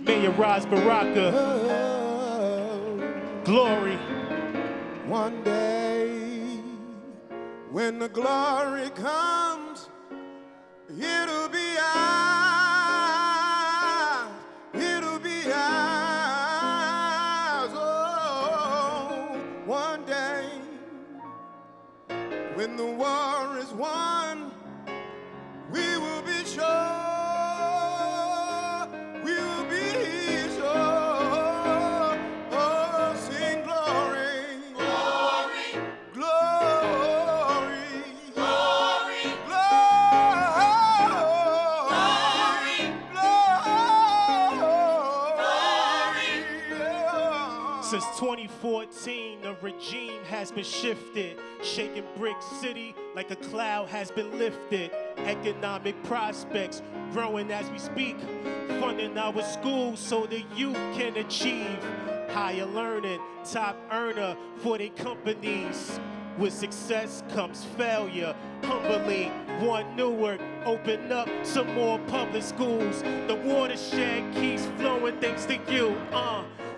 Mayor Raz Baraka, glory. One day, when the glory comes, it'll be ours, it'll be ours. Oh, one day, when the war is won, we will be sure. Since 2014, the regime has been shifted, shaking Brick City like a cloud has been lifted. Economic prospects growing as we speak, funding our schools so the youth can achieve higher learning, top earner for their companies. With success comes failure. Humbly, one Newark, open up some more public schools. The watershed keeps flowing thanks to you.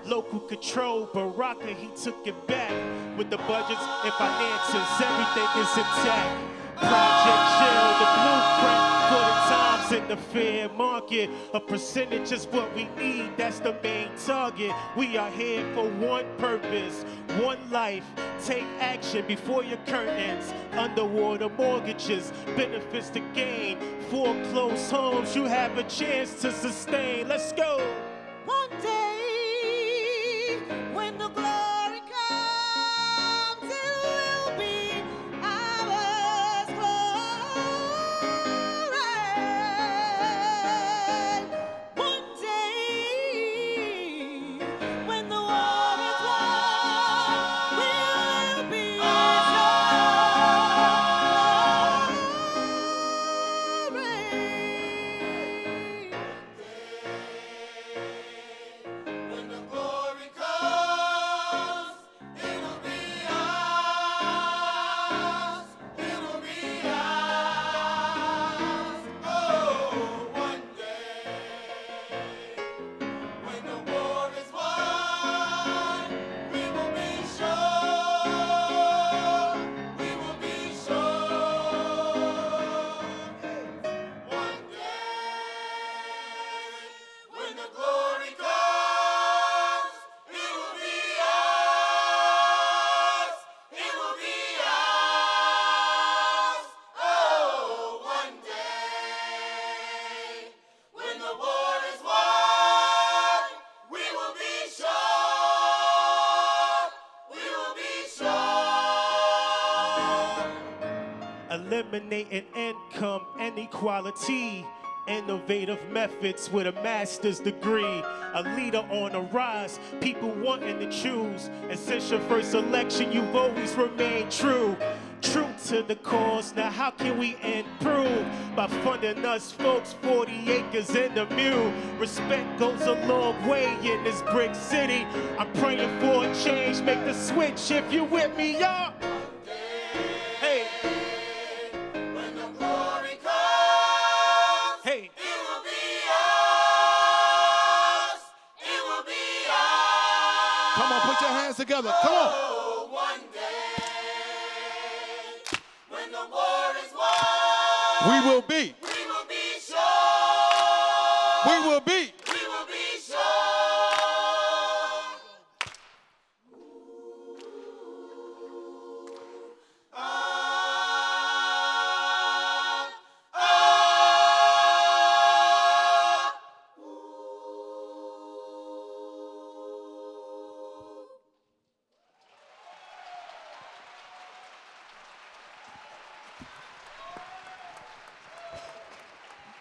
Local control, Baraka, he took it back. With the budgets and finances, everything is intact. Project Chill, the blueprint for the times in the fair market. A percentage is what we need, that's the main target. We are here for one purpose, one life. Take action before your curtains. Underwater mortgages, benefits to gain. Foreclosed homes, you have a chance to sustain. Let's go. One day, when the glory comes, it will be ours. Glory. One day, when the war is won, we will be When the glory comes, it will be ours, it will be ours. Oh, one day, when the war is won, we will be sure, we will be sure. One day, when the glory comes, it will be ours, it will be ours. Oh, one day, when the war is won, we will be sure, we will be sure. Eliminating income inequality. Innovative methods with a master's degree. A leader on the rise, people wanting to choose. And since your first election, you've always remained true. True to the cause, now how can we improve? By funding us folks 40 acres in the mule. Respect goes a long way in this brick city. I'm praying for a change, make the switch if you with me, y'all. Hey. When the glory comes, Hey. it will be ours, it will be ours. Come on, put your hands together. Come on. Oh, one day, when the war is won, We will be. we will be sure, We will be. we will be sure.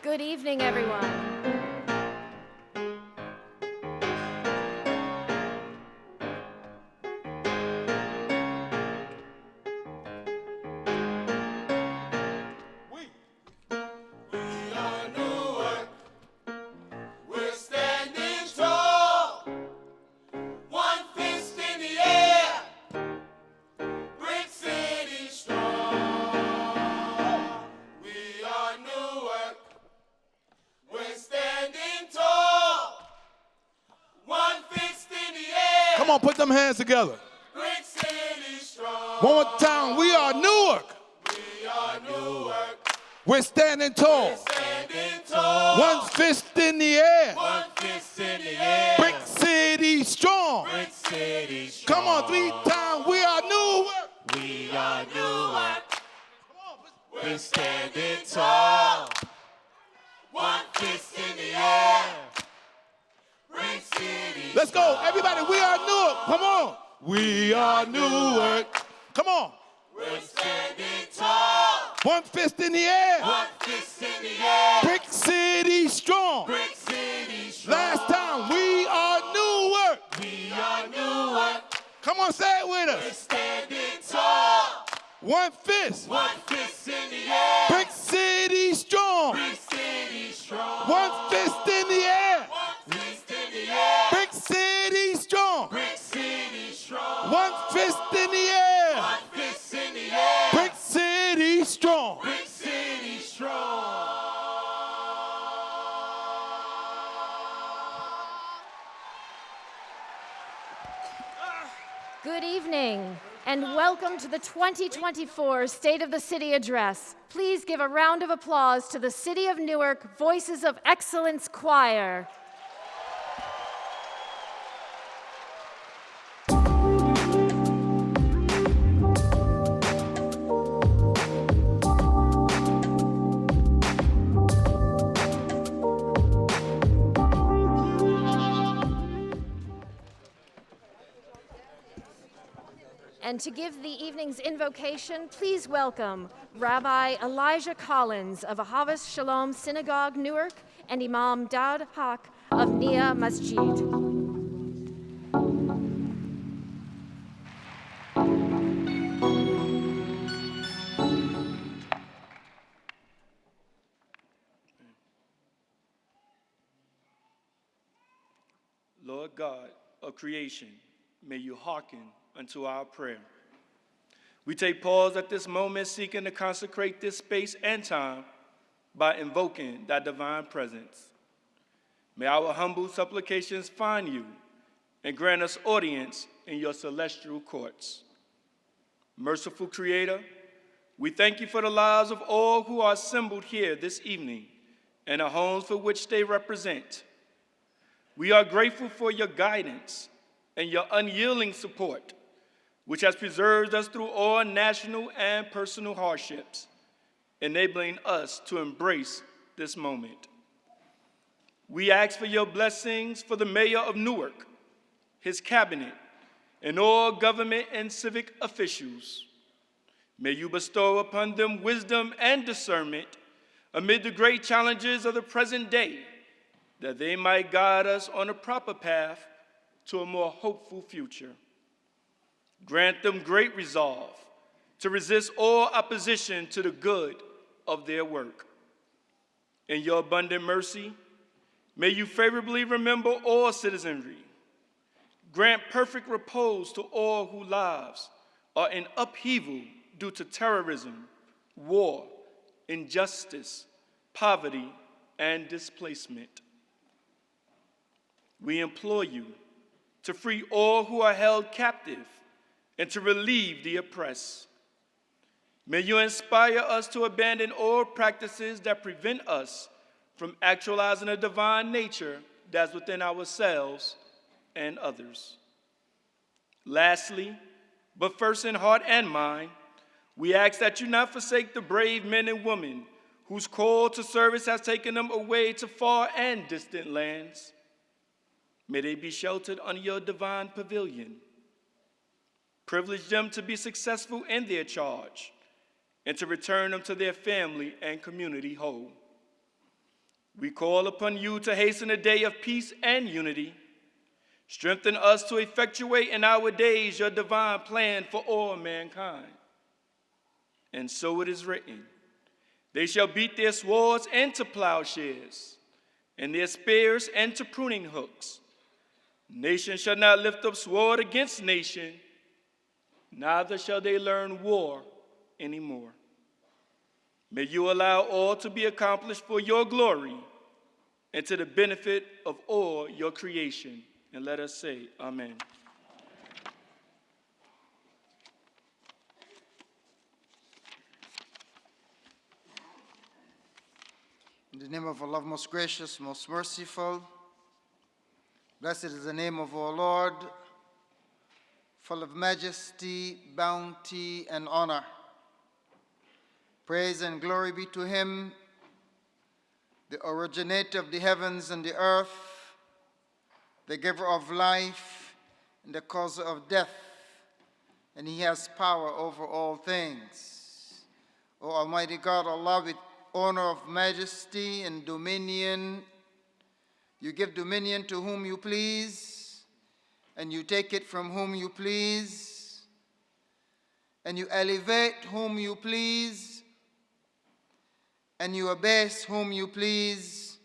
Good evening, everyone. Come on, put them hands together. Brick City strong. One more time. We are Newark. We are Newark. We're standing tall. Standing tall. One fist in the air. One fist in the air. Brick City strong. Brick City strong. Come on, 3 times. We are Newark. We are Newark. We're standing tall. One fist in the air. Brick City. Let's go. Everybody, we are Newark. Come on. We are Newark. Come on. We're standing tall. One fist in the air. One fist in the air. Brick City strong. Brick City strong. Last time, we are Newark. We are Newark. Come on, say it with We're us. standing tall. One fist. One fist in the air. Brick City strong. Brick City strong. One fist in the air. One fist in the air. Brick City strong. Brick City strong. One fist in the air. One fist in the air. Brick City strong. Brick City strong. Good evening, and welcome to the 2024 State of the City Address. Please give a round of applause to the City of Newark Voices of Excellence Choir. And to give the evening's invocation, please welcome Rabbi Elijah Collins of Ahavas Shalom Synagogue, Newark, and Imam Daud Haq of Nia Masjid. Lord God of creation, may you hearken unto our prayer. We take pause at this moment, seeking to consecrate this space and time by invoking thy divine presence. May our humble supplications find you and grant us audience in your celestial courts. Merciful Creator, we thank you for the lives of all who are assembled here this evening and the homes for which they represent. We are grateful for your guidance and your unyielding support, which has preserved us through all national and personal hardships, enabling us to embrace this moment. We ask for your blessings for the mayor of Newark, his cabinet, and all government and civic officials. May you bestow upon them wisdom and discernment amid the great challenges of the present day, that they might guide us on a proper path to a more hopeful future. Grant them great resolve to resist all opposition to the good of their work. In your abundant mercy, may you favorably remember all citizenry. Grant perfect repose to all whose lives are in upheaval due to terrorism, war, injustice, poverty, and displacement. We implore you to free all who are held captive and to relieve the oppressed. May you inspire us to abandon all practices that prevent us from actualizing a divine nature that's within ourselves and others. Lastly, but first in heart and mind, we ask that you not forsake the brave men and women whose call to service has taken them away to far and distant lands. May they be sheltered under your divine pavilion. Privilege them to be successful in their charge and to return them to their family and community whole. We call upon you to hasten a day of peace and unity. Strengthen us to effectuate in our days your divine plan for all mankind. And so it is written, they shall beat their swords into plowshares, and their spears into pruning hooks. Nation shall not lift up sword against nation, neither shall they learn war anymore. May you allow all to be accomplished for your glory and to the benefit of all your creation. And let us say, Amen. In the name of Allah, most gracious, most merciful, blessed is the name of our Lord, full of majesty, bounty, and honor. Praise and glory be to him, the originator of the heavens and the earth, the giver of life and the causer of death, and he has power over all things. O Almighty God, Allah, with honor of majesty and dominion, you give dominion to whom you please, and you take it from whom you please, and you elevate whom you please, and you abase whom you please,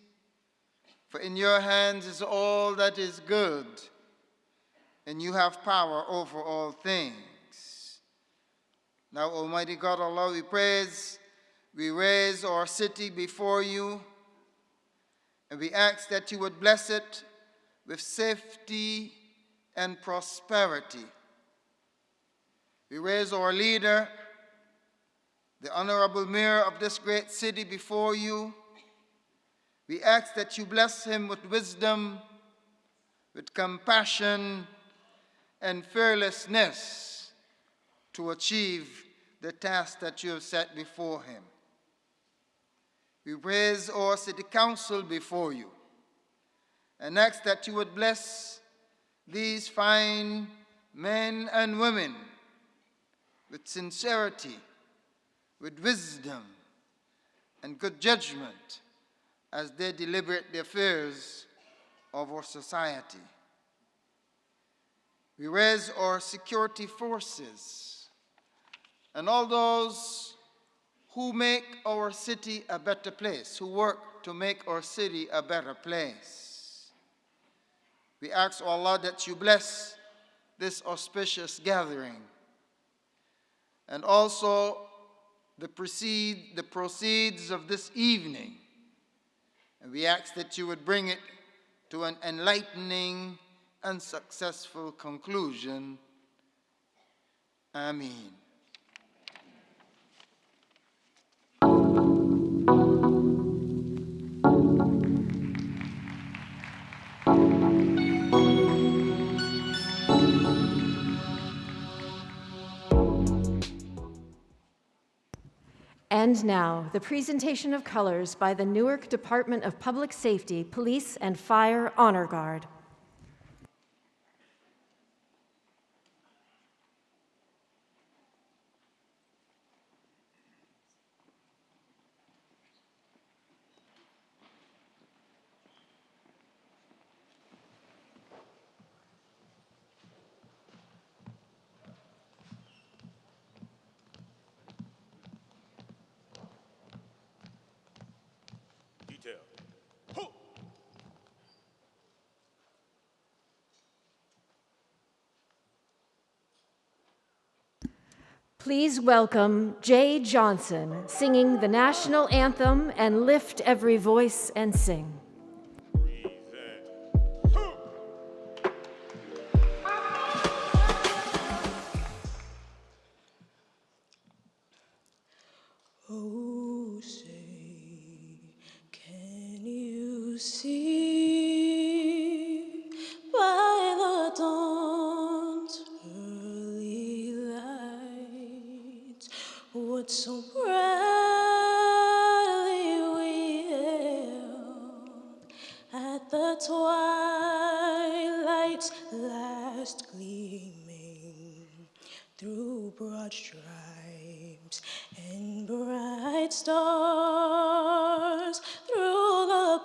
for in your hands is all that is good, and you have power over all things. Now, Almighty God, Allah, we raise our city before you, and we ask that you would bless it with safety and prosperity. We raise our leader, the Honorable Mayor of this great city, before you. We ask that you bless him with wisdom, with compassion, and fearlessness to achieve the task that you have set before him. We raise our city council before you and ask that you would bless these fine men and women with sincerity, with wisdom, and good judgment as they deliberate the affairs of our society. We raise our security forces and all those who make our city a better place, who work to make our city a better place. We ask, Allah, that you bless this auspicious gathering and also the proceeds of this evening. And we ask that you would bring it to an enlightening and successful conclusion. Ameen. And now, the presentation of colors by the Newark Department of Public Safety, Police and Fire Honor Guard. Please welcome Jay Johnson, singing the national anthem and lift every voice and sing. Oh, say, can you see by the dawn's early light what so brightly we hailed at the twilight's last gleaming through broad stripes and bright stars, through the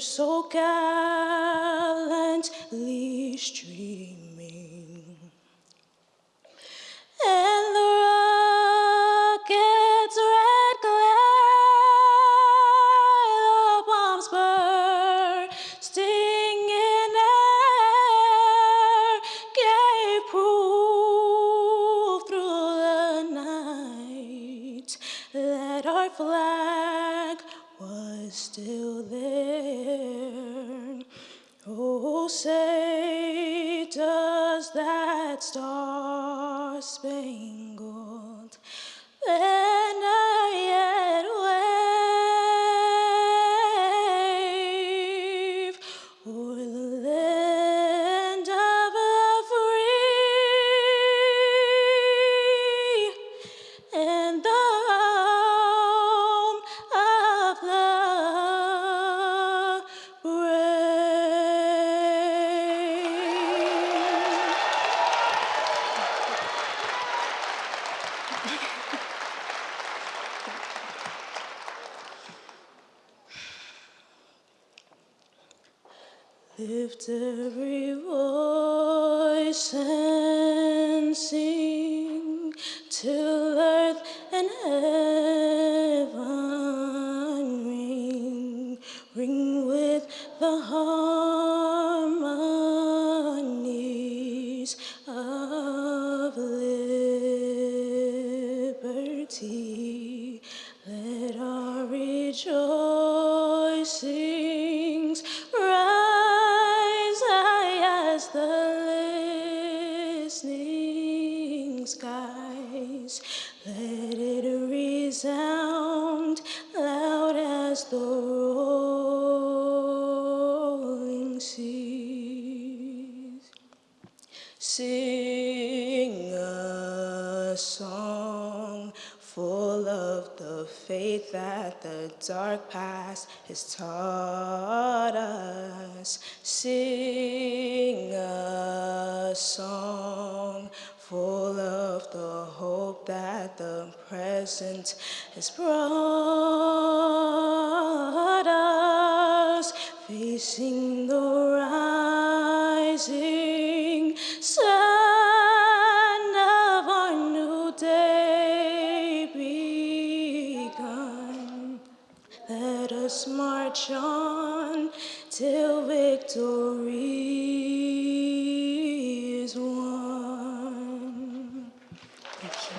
so gallantly streaming, and the rocket's red glare, the bombs bursting in air, gave proof through the night that our flag was still there. Oh, say does that star-spangled banner yet wave o'er the land of the free and the home of the lift every voice and sing till earth and heaven ring, ring with the harmonies of liberty. Let our rejoicings rise high as the listening skies. Let it resound loud as the rolling seas. Sing a song full of the faith that the dark past has taught us. Sing a song full of the hope that the present has brought us, facing the rising sun of our new day begun. Let us march on till victory is won. Thank you.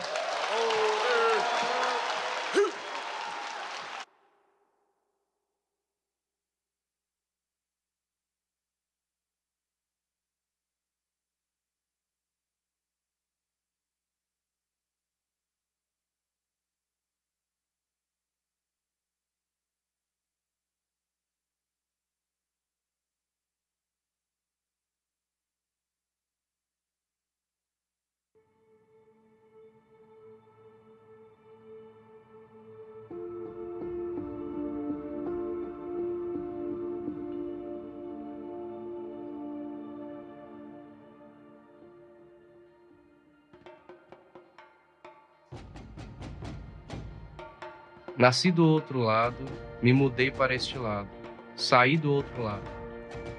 Nasci do outro lado, me mudei para este lado, saí do outro lado.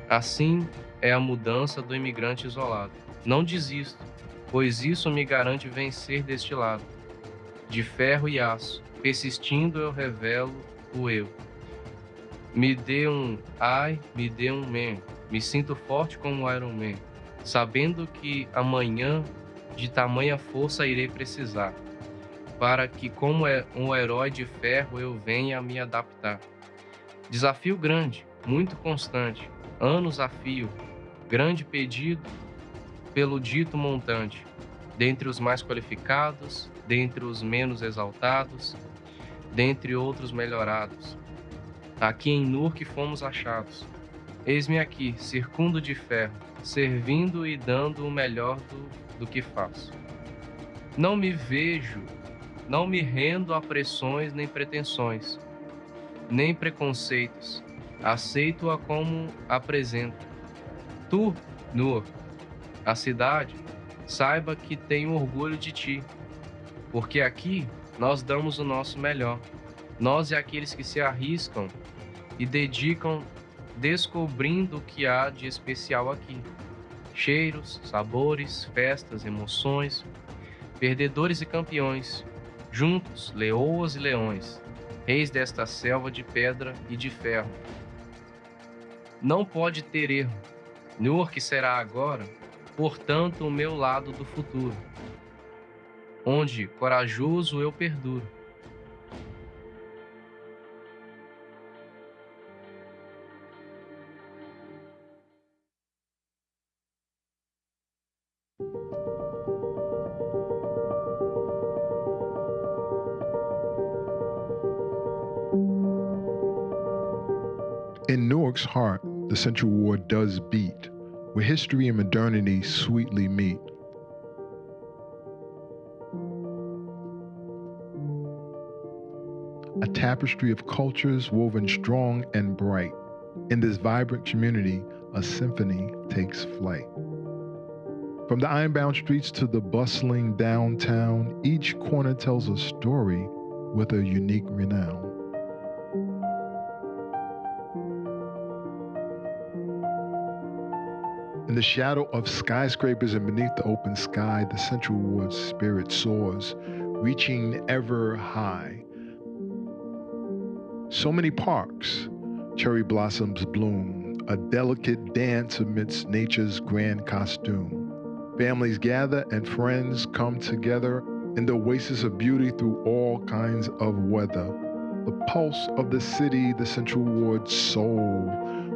Assim é a mudança do imigrante isolado. Não desisto, pois isso me garante vencer deste lado. De ferro e aço, persistindo eu revelo o eu. Me dê um ai, me dê um man. Me sinto forte como Iron Man, sabendo que amanhã de tamanha força irei precisar, para que como um herói de ferro eu venha a me adaptar. Desafio grande, muito constante, anos a fio, grande pedido pelo dito montante, dentre os mais qualificados, dentre os menos exaltados, dentre outros melhorados. Aqui em Newark fomos achados. Eis-me aqui, circundo de ferro, servindo e dando o melhor do que faço. Não me vejo, não me rendo a pressões nem pretensões, nem preconceitos. Aceito-a como apresento. Tu, Newark, a cidade, saiba que tenho orgulho de ti, porque aqui nós damos o nosso melhor. Nós e aqueles que se arriscam e dedicam descobrindo o que há de especial aqui. Cheiros, sabores, festas, emoções, perdedores e campeões, juntos, leoas e leões, reis desta selva de pedra e de ferro. Não pode ter erro. Newark será agora, portanto, o meu lado do futuro, onde, corajoso, eu perduro. In Newark's heart, the Central Ward does beat, where history and modernity sweetly meet. A tapestry of cultures woven strong and bright. In this vibrant community, a symphony takes flight. From the ironbound streets to the bustling downtown, each corner tells a story with a unique renown. In the shadow of skyscrapers and beneath the open sky, the Central Ward's spirit soars, reaching ever high. So many parks, cherry blossoms bloom, a delicate dance amidst nature's grand costume. Families gather and friends come together in the oasis of beauty through all kinds of weather. The pulse of the city, the Central Ward's soul,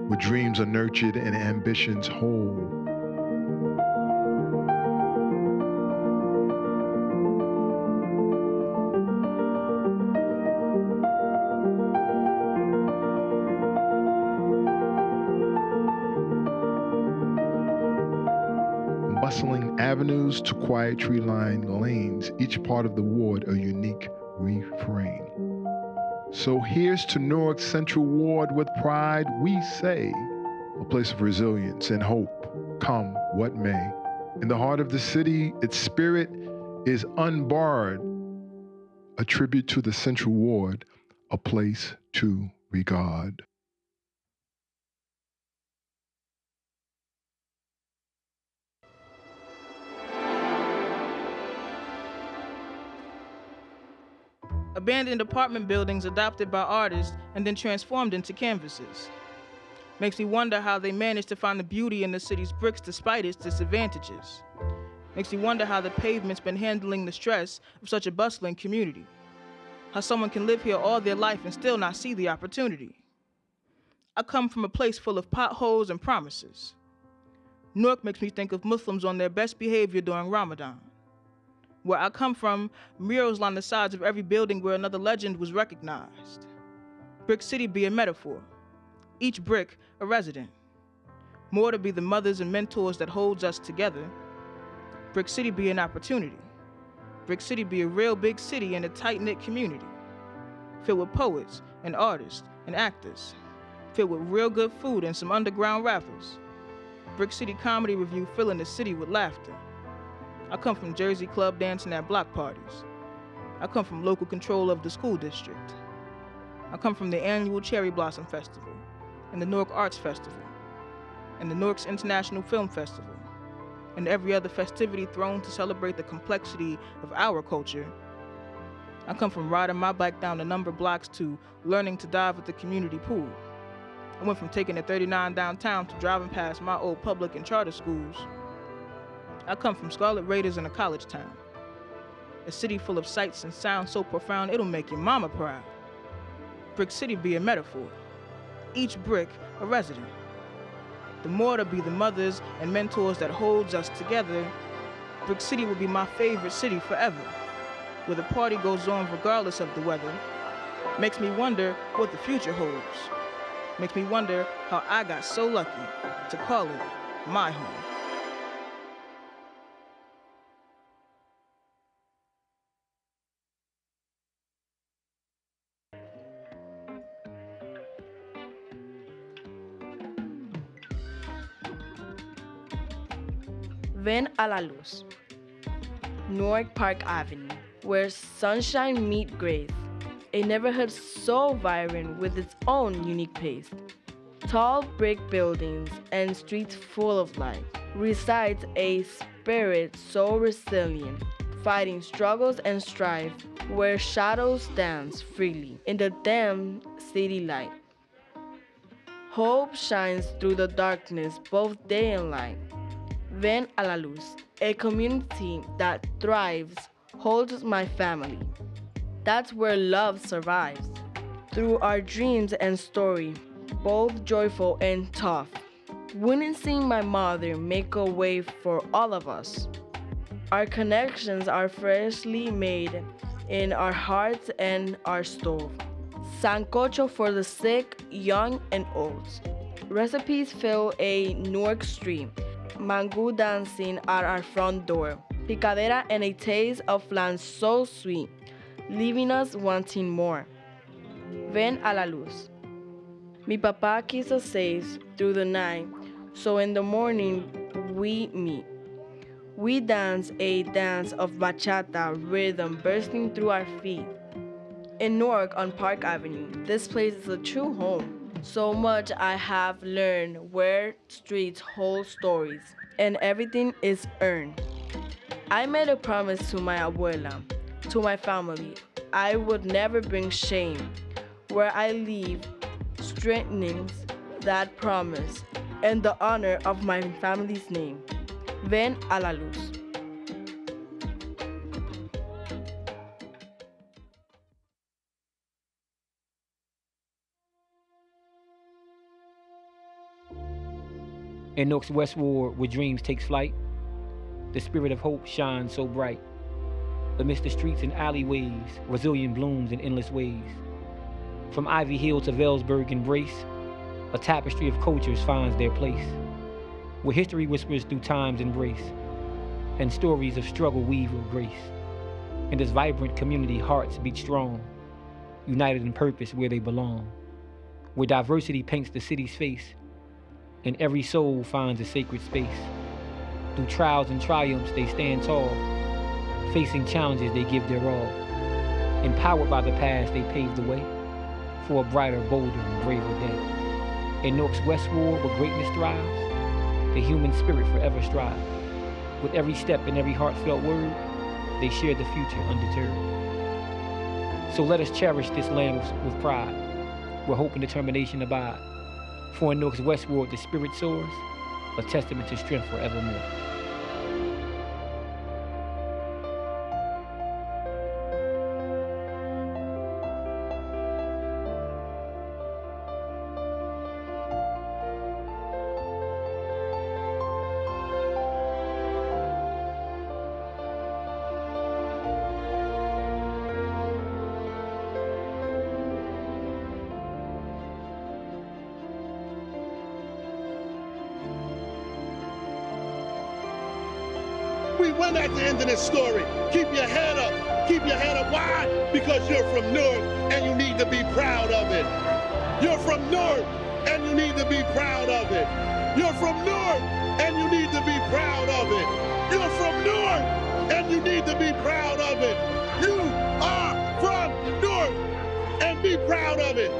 where dreams are nurtured and ambitions whole. Bustling avenues to quiet tree-lined lanes, each part of the ward a unique refrain. So here's to Newark Central Ward. With pride we say, a place of resilience and hope, come what may. In the heart of the city, its spirit is unbarred, a tribute to the Central Ward, a place to regard. Abandoned apartment buildings adopted by artists and then transformed into canvases. Makes me wonder how they managed to find the beauty in the city's bricks despite its disadvantages. Makes me wonder how the pavement's been handling the stress of such a bustling community. How someone can live here all their life and still not see the opportunity. I come from a place full of potholes and promises. Newark makes me think of Muslims on their best behavior during Ramadan. Where I come from, murals line the sides of every building where another legend was recognized. Brick City be a metaphor, each brick a resident. More to be the mothers and mentors that holds us together. Brick City be an opportunity. Brick City be a real big city and a tight-knit community. Filled with poets and artists and actors. Filled with real good food and some underground rappers. Brick City Comedy Review filling the city with laughter. I come from Jersey club dancing at block parties. I come from local control of the school district. I come from the annual Cherry Blossom Festival and the Newark Arts Festival and the Newark's International Film Festival and every other festivity thrown to celebrate the complexity of our culture. I come from riding my bike down the number blocks to learning to dive at the community pool. I went from taking the 39 downtown to driving past my old public and charter schools. I come from Scarlet Raiders in a college town. A city full of sights and sounds so profound it'll make your mama proud. Brick City be a metaphor, each brick a resident. The more to be the mothers and mentors that holds us together, Brick City will be my favorite city forever, where the party goes on regardless of the weather. Makes me wonder what the future holds. Makes me wonder how I got so lucky to call it my home. Ven a la luz. Newark Park Avenue, where sunshine meets grace. A neighborhood so vibrant with its own unique pace. tall brick buildings and streets full of life, resides a spirit so resilient, fighting struggles and strife, where shadows dance freely in the dim city light. Hope shines through the darkness both day and night. Ven a la luz, a community that thrives, holds my family. That's where love survives. Through our dreams and story, both joyful and tough, witnessing my mother make a way for all of us. Our connections are freshly made in our hearts and our stove. Sancocho for the sick, young, and old. Recipes fill a Newark street. Mango dancing at our front door. Picadera and a taste of flan so sweet, leaving us wanting more. Ven a la luz. Mi papá keeps us safe through the night, so in the morning we meet. We dance a dance of bachata rhythm bursting through our feet. In Newark on Park Avenue, this place is a true home. So much I have learned where streets hold stories and everything is earned. I made a promise to my abuela, to my family, I would never bring shame. Where I live, strengthening that promise and the honor of my family's name. Ven a la luz. In Newark's West Ward, where dreams takes flight, the spirit of hope shines so bright. Amidst the streets and alleyways, resilient blooms in endless ways. From Ivy Hill to Vailsburg embrace, a tapestry of cultures finds their place, where history whispers through time's embrace, and stories of struggle weave with grace. In this vibrant community, hearts beat strong, united in purpose where they belong, where diversity paints the city's face, and every soul finds a sacred space. Through trials and triumphs, they stand tall. Facing challenges, they give their all. Empowered by the past, they pave the way for a brighter, bolder, and braver day. In Newark's West Ward, where greatness thrives, the human spirit forever strives. With every step and every heartfelt word, they share the future undeterred. So let us cherish this land with pride, where hope and determination abide. For in Newark's West Ward, the spirit soars, a testament to strength forevermore. We win at the end of this story. Keep your head up. Keep your head up. Why? Because you're from Newark and you need to be proud of it. You're from Newark and you need to be proud of it. You're from Newark and you need to be proud of it. You're from Newark and you need to be proud of it. You are from Newark and be proud of it.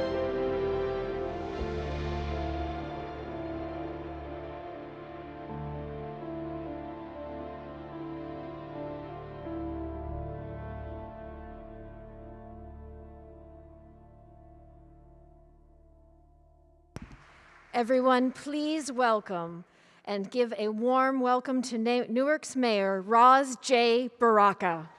Everyone, please welcome and give a warm welcome to Newark's Mayor, Roz J. Baraka.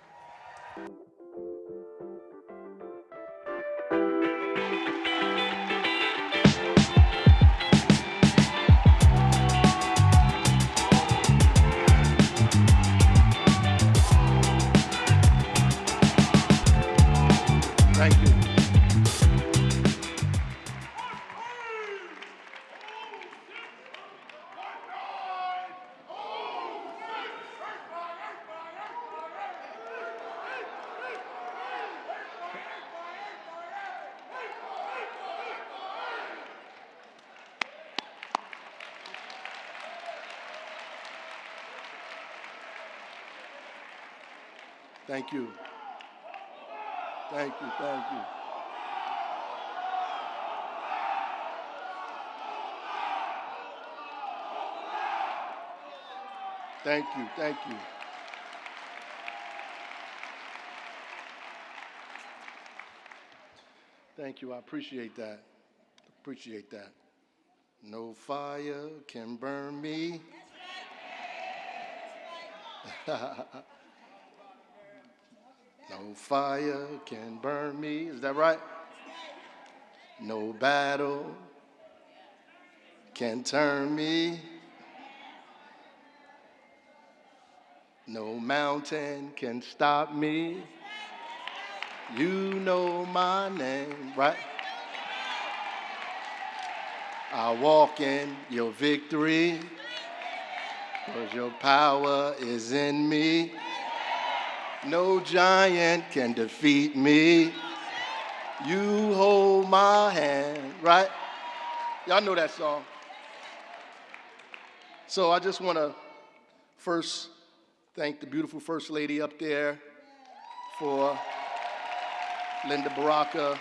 Thank you. Thank you. Thank you, thank you. Thank you. Thank you. Thank you. I appreciate that. Appreciate that. No fire can burn me. No fire can burn me. Is that right? No battle can turn me. No mountain can stop me. You know my name, right? I walk in your victory, 'cause your power is in me. No giant can defeat me. You hold my hand, right? Y'all know that song. So I just want to first thank the beautiful First Lady up there for Linda Baraka,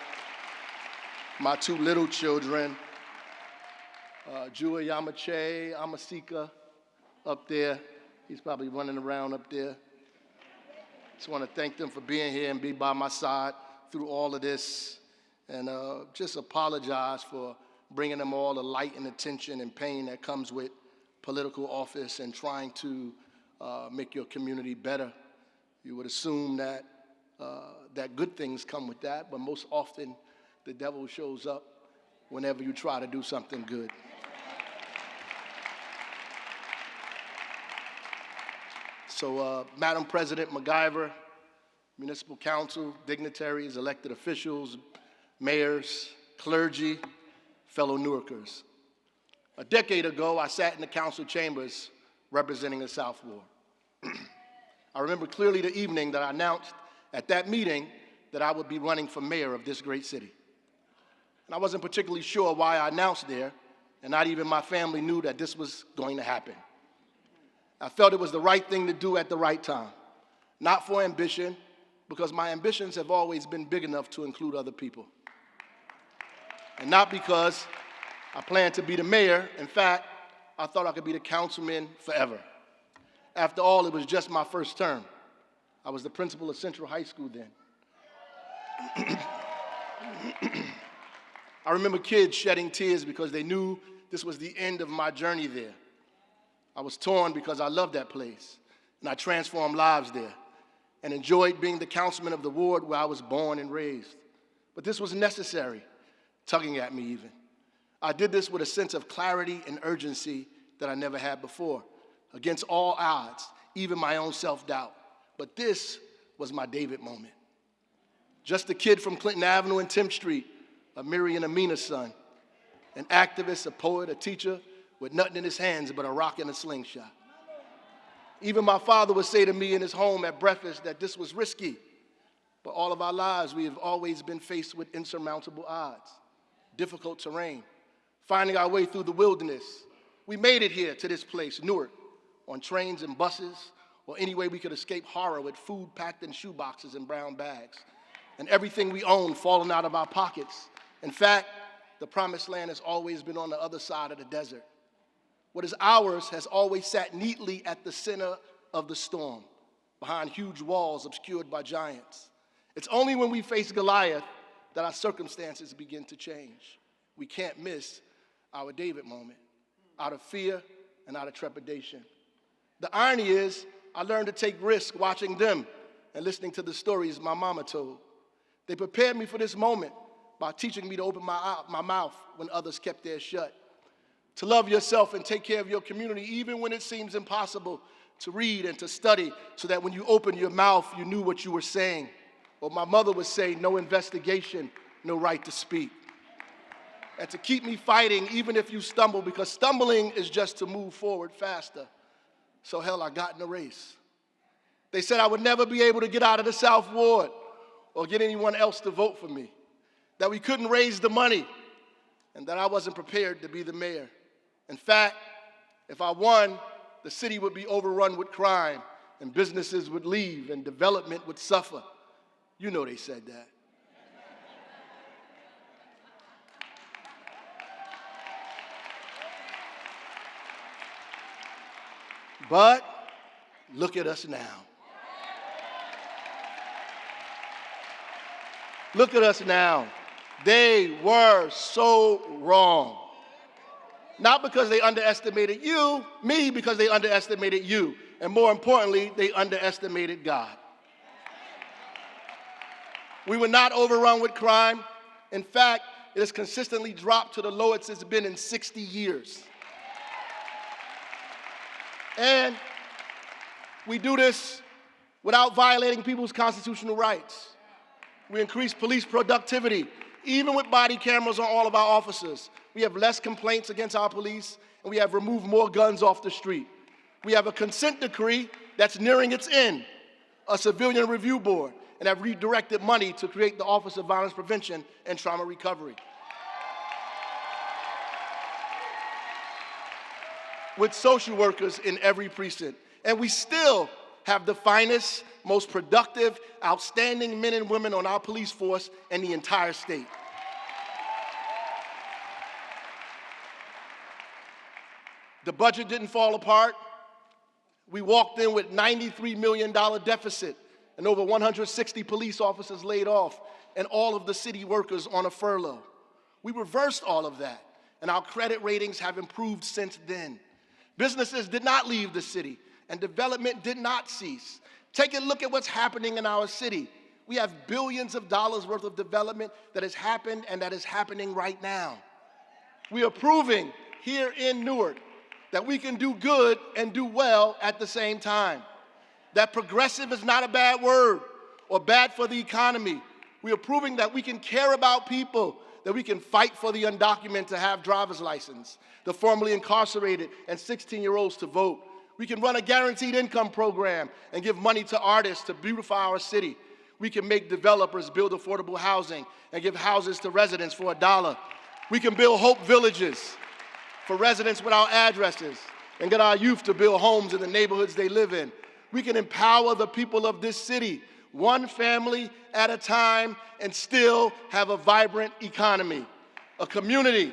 my two little children, Jua Yamache, Amasika up there. He's probably running around up there. Just want to thank them for being here and be by my side through all of this. And just apologize for bringing them all the light and attention and pain that comes with political office and trying to make your community better. You would assume that that good things come with that, but most often the devil shows up whenever you try to do something good. So, Madam President MacGyver, Municipal Council, dignitaries, elected officials, mayors, clergy, fellow Newarkers. A decade ago, I sat in the council chambers representing the South Ward. I remember clearly the evening that I announced at that meeting that I would be running for mayor of this great city. And I wasn't particularly sure why I announced there, and not even my family knew that this was going to happen. I felt it was the right thing to do at the right time, not for ambition, because my ambitions have always been big enough to include other people. And not because I planned to be the mayor. In fact, I thought I could be the councilman forever. After all, it was just my first term. I was the principal of Central High School then. I remember kids shedding tears because they knew this was the end of my journey there. I was torn because I loved that place, and I transformed lives there, and enjoyed being the councilman of the ward where I was born and raised. But this was necessary, tugging at me even. I did this with a sense of clarity and urgency that I never had before, against all odds, even my own self-doubt. But this was my David moment. Just a kid from Clinton Avenue and 10th Street, a Miri and Amina's son, an activist, a poet, a teacher, with nothing in his hands but a rock and a slingshot. Even my father would say to me in his home at breakfast that this was risky, but all of our lives we have always been faced with insurmountable odds, difficult terrain, finding our way through the wilderness. We made it here to this place, Newark, on trains and buses, or any way we could escape horror with food packed in shoeboxes and brown bags, and everything we own falling out of our pockets. In fact, the promised land has always been on the other side of the desert. What is ours has always sat neatly at the center of the storm, behind huge walls obscured by giants. It's only when we face Goliath that our circumstances begin to change. We can't miss our David moment, out of fear and out of trepidation. The irony is, I learned to take risks watching them and listening to the stories my mama told. They prepared me for this moment by teaching me to open my mouth when others kept theirs shut, to love yourself and take care of your community even when it seems impossible, to read and to study so that when you opened your mouth, you knew what you were saying. Or my mother would say, no investigation, no right to speak. And to keep me fighting even if you stumble, because stumbling is just to move forward faster. So hell, I got in the race. They said I would never be able to get out of the South Ward or get anyone else to vote for me, that we couldn't raise the money, and that I wasn't prepared to be the mayor. In fact, if I won, the city would be overrun with crime, and businesses would leave, and development would suffer. You know they said that. But Look at us now. Look at us now. They were so wrong. Not because they underestimated you, me, because they underestimated you. And more importantly, they underestimated God. We were not overrun with crime. In fact, it has consistently dropped to the lowest it's been in 60 years. And we do this without violating people's constitutional rights. We increase police productivity, even with body cameras on all of our officers. We have less complaints against our police, and we have removed more guns off the street. We have a consent decree that's nearing its end, a civilian review board, and have redirected money to create the Office of Violence Prevention and Trauma Recovery. With social workers in every precinct. And we still have the finest, most productive, outstanding men and women on our police force in the entire state. The budget didn't fall apart. We walked in with $93 million deficit and over 160 police officers laid off and all of the city workers on a furlough. We reversed all of that, and our credit ratings have improved since then. Businesses did not leave the city, and development did not cease. Take a look at what's happening in our city. We have billions of dollars worth of development that has happened and that is happening right now. We are proving here in Newark that we can do good and do well at the same time. That progressive is not a bad word or bad for the economy. We are proving that we can care about people, that we can fight for the undocumented to have driver's license, the formerly incarcerated and 16-year-olds to vote. We can run a guaranteed income program and give money to artists to beautify our city. We can make developers build affordable housing and give houses to residents for $1. We can build Hope Villages for residents without addresses and get our youth to build homes in the neighborhoods they live in. We can empower the people of this city, one family at a time, and still have a vibrant economy, a community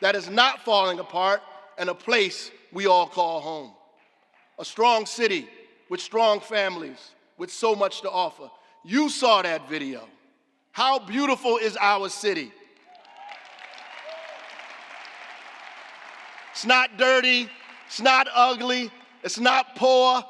that is not falling apart, and a place we all call home. A strong city with strong families, with so much to offer. You saw that video. How beautiful is our city? It's not dirty, it's not ugly, it's not poor.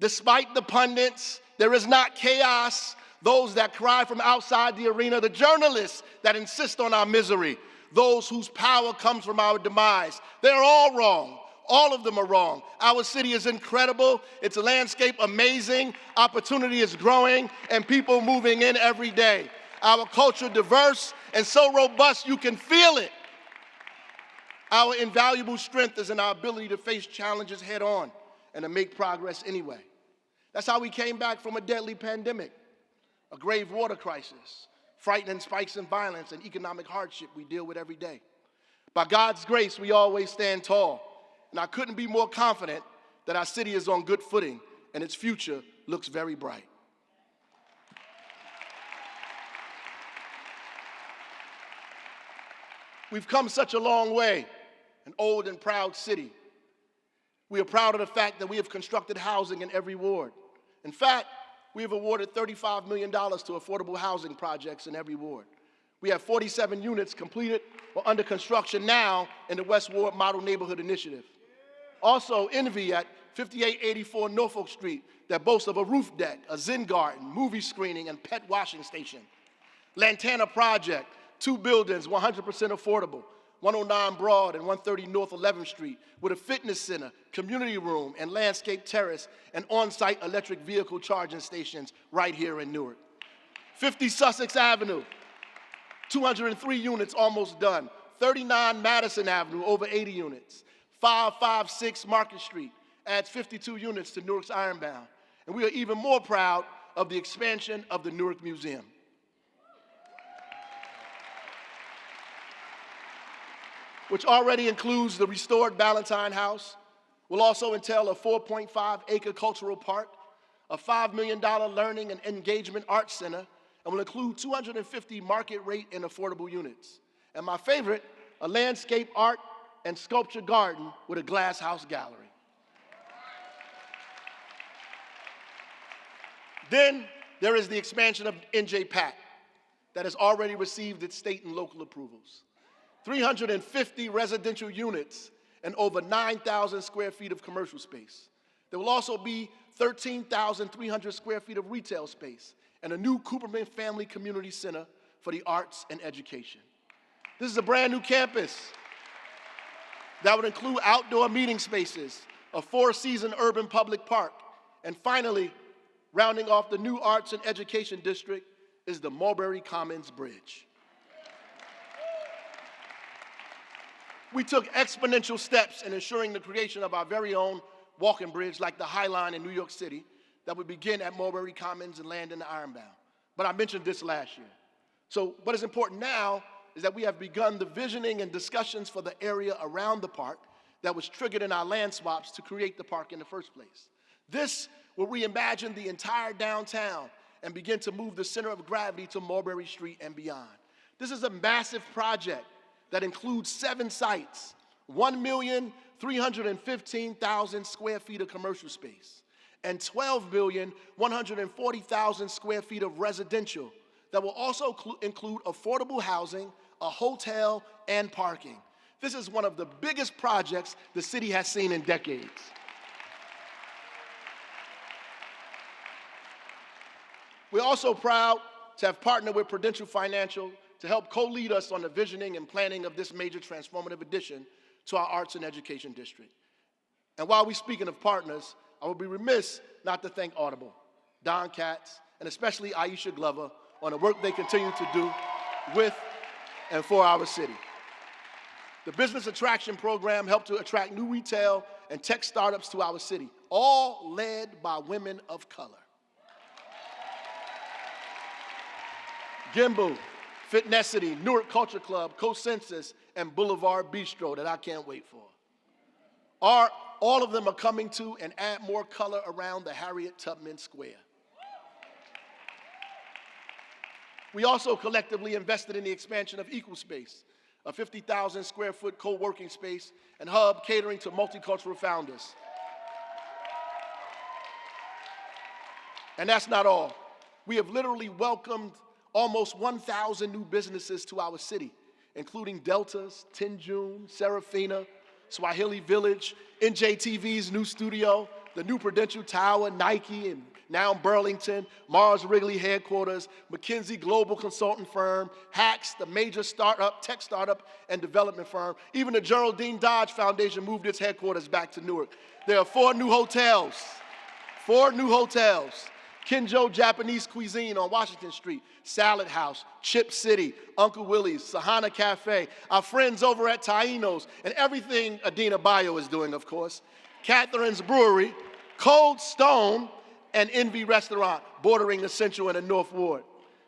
Despite the pundits, there is not chaos. Those that cry from outside the arena, the journalists that insist on our misery, those whose power comes from our demise. They're all wrong. All of them are wrong. Our city is incredible. Its landscape amazing. Opportunity is growing and people moving in every day. Our culture diverse and so robust you can feel it. Our invaluable strength is in our ability to face challenges head on and to make progress anyway. That's how we came back from a deadly pandemic, a grave water crisis, frightening spikes in violence and economic hardship we deal with every day. By God's grace, we always stand tall, and I couldn't be more confident that our city is on good footing and its future looks very bright. We've come such a long way, an old and proud city. We are proud of the fact that we have constructed housing in every ward. In fact, we have awarded $35 million to affordable housing projects in every ward. We have 47 units completed or under construction now in the West Ward Model Neighborhood Initiative. Also, Envy at 5884 Norfolk Street that boasts of a roof deck, a Zen garden, movie screening, and pet washing station. Lantana Project, 2 buildings, 100% affordable. 109 Broad and 130 North 11th Street with a fitness center, community room, and landscape terrace and on-site electric vehicle charging stations right here in Newark. 50 Sussex Avenue, 203 units almost done. 39 Madison Avenue, over 80 units. 556 Market Street adds 52 units to Newark's Ironbound. And we are even more proud of the expansion of the Newark Museum. Which already includes the restored Ballantyne House, will also entail a 4.5-acre cultural park, a $5 million learning and engagement arts center, and will include 250 market rate and affordable units. And my favorite, a landscape art and sculpture garden with a glass house gallery. Then there is the expansion of NJPAC that has already received its state and local approvals. 350 residential units and over 9,000 square feet of commercial space. There will also be 13,300 square feet of retail space and a new Cooperman Family Community Center for the arts and education. This is a brand new campus that would include outdoor meeting spaces, a four-season urban public park, and finally, rounding off the new arts and education district is the Mulberry Commons Bridge. We took exponential steps in ensuring the creation of our very own walking bridge like the High Line in New York City that would begin at Mulberry Commons and land in the Ironbound. But I mentioned this last year. So what is important now is that we have begun the visioning and discussions for the area around the park that was triggered in our land swaps to create the park in the first place. This will reimagine the entire downtown and begin to move the center of gravity to Mulberry Street and beyond. This is a massive project that includes 7 sites, 1,315,000 square feet of commercial space, and 12,140,000 square feet of residential that will also include affordable housing, a hotel, and parking. This is one of the biggest projects the city has seen in decades. We're also proud to have partnered with Prudential Financial to help co-lead us on the visioning and planning of this major transformative addition to our arts and education district. And while we're speaking of partners, I would be remiss not to thank Audible, Don Katz, and especially Aisha Glover on the work they continue to do with and for our city. The Business Attraction Program helped to attract new retail and tech startups to our city, all led by women of color. Gimbal, Fitnessity, Newark Culture Club, CoSensus, and Boulevard Bistro that I can't wait for. All of them are coming to and add more color around the Harriet Tubman Square. We also collectively invested in the expansion of EqualSpace, a 50,000 square foot co-working space and hub catering to multicultural founders. And that's not all. We have literally welcomed almost 1,000 new businesses to our city, including Delta's, Tinjun, Serafina, Swahili Village, NJTV's new studio, the new Prudential Tower, Nike, and now Burlington, Mars Wrigley headquarters, McKinsey Global Consultant Firm, Hacks, the major tech startup and development firm. Even the Geraldine Dodge Foundation moved its headquarters back to Newark. There are 4 new hotels. Kinjo Japanese Cuisine on Washington Street, Salad House, Chip City, Uncle Willie's, Sahana Cafe, our friends over at Taino's, and everything Adina Bayo is doing, of course, Catherine's Brewery, Cold Stone, and Envy Restaurant, bordering the Central and the North Ward.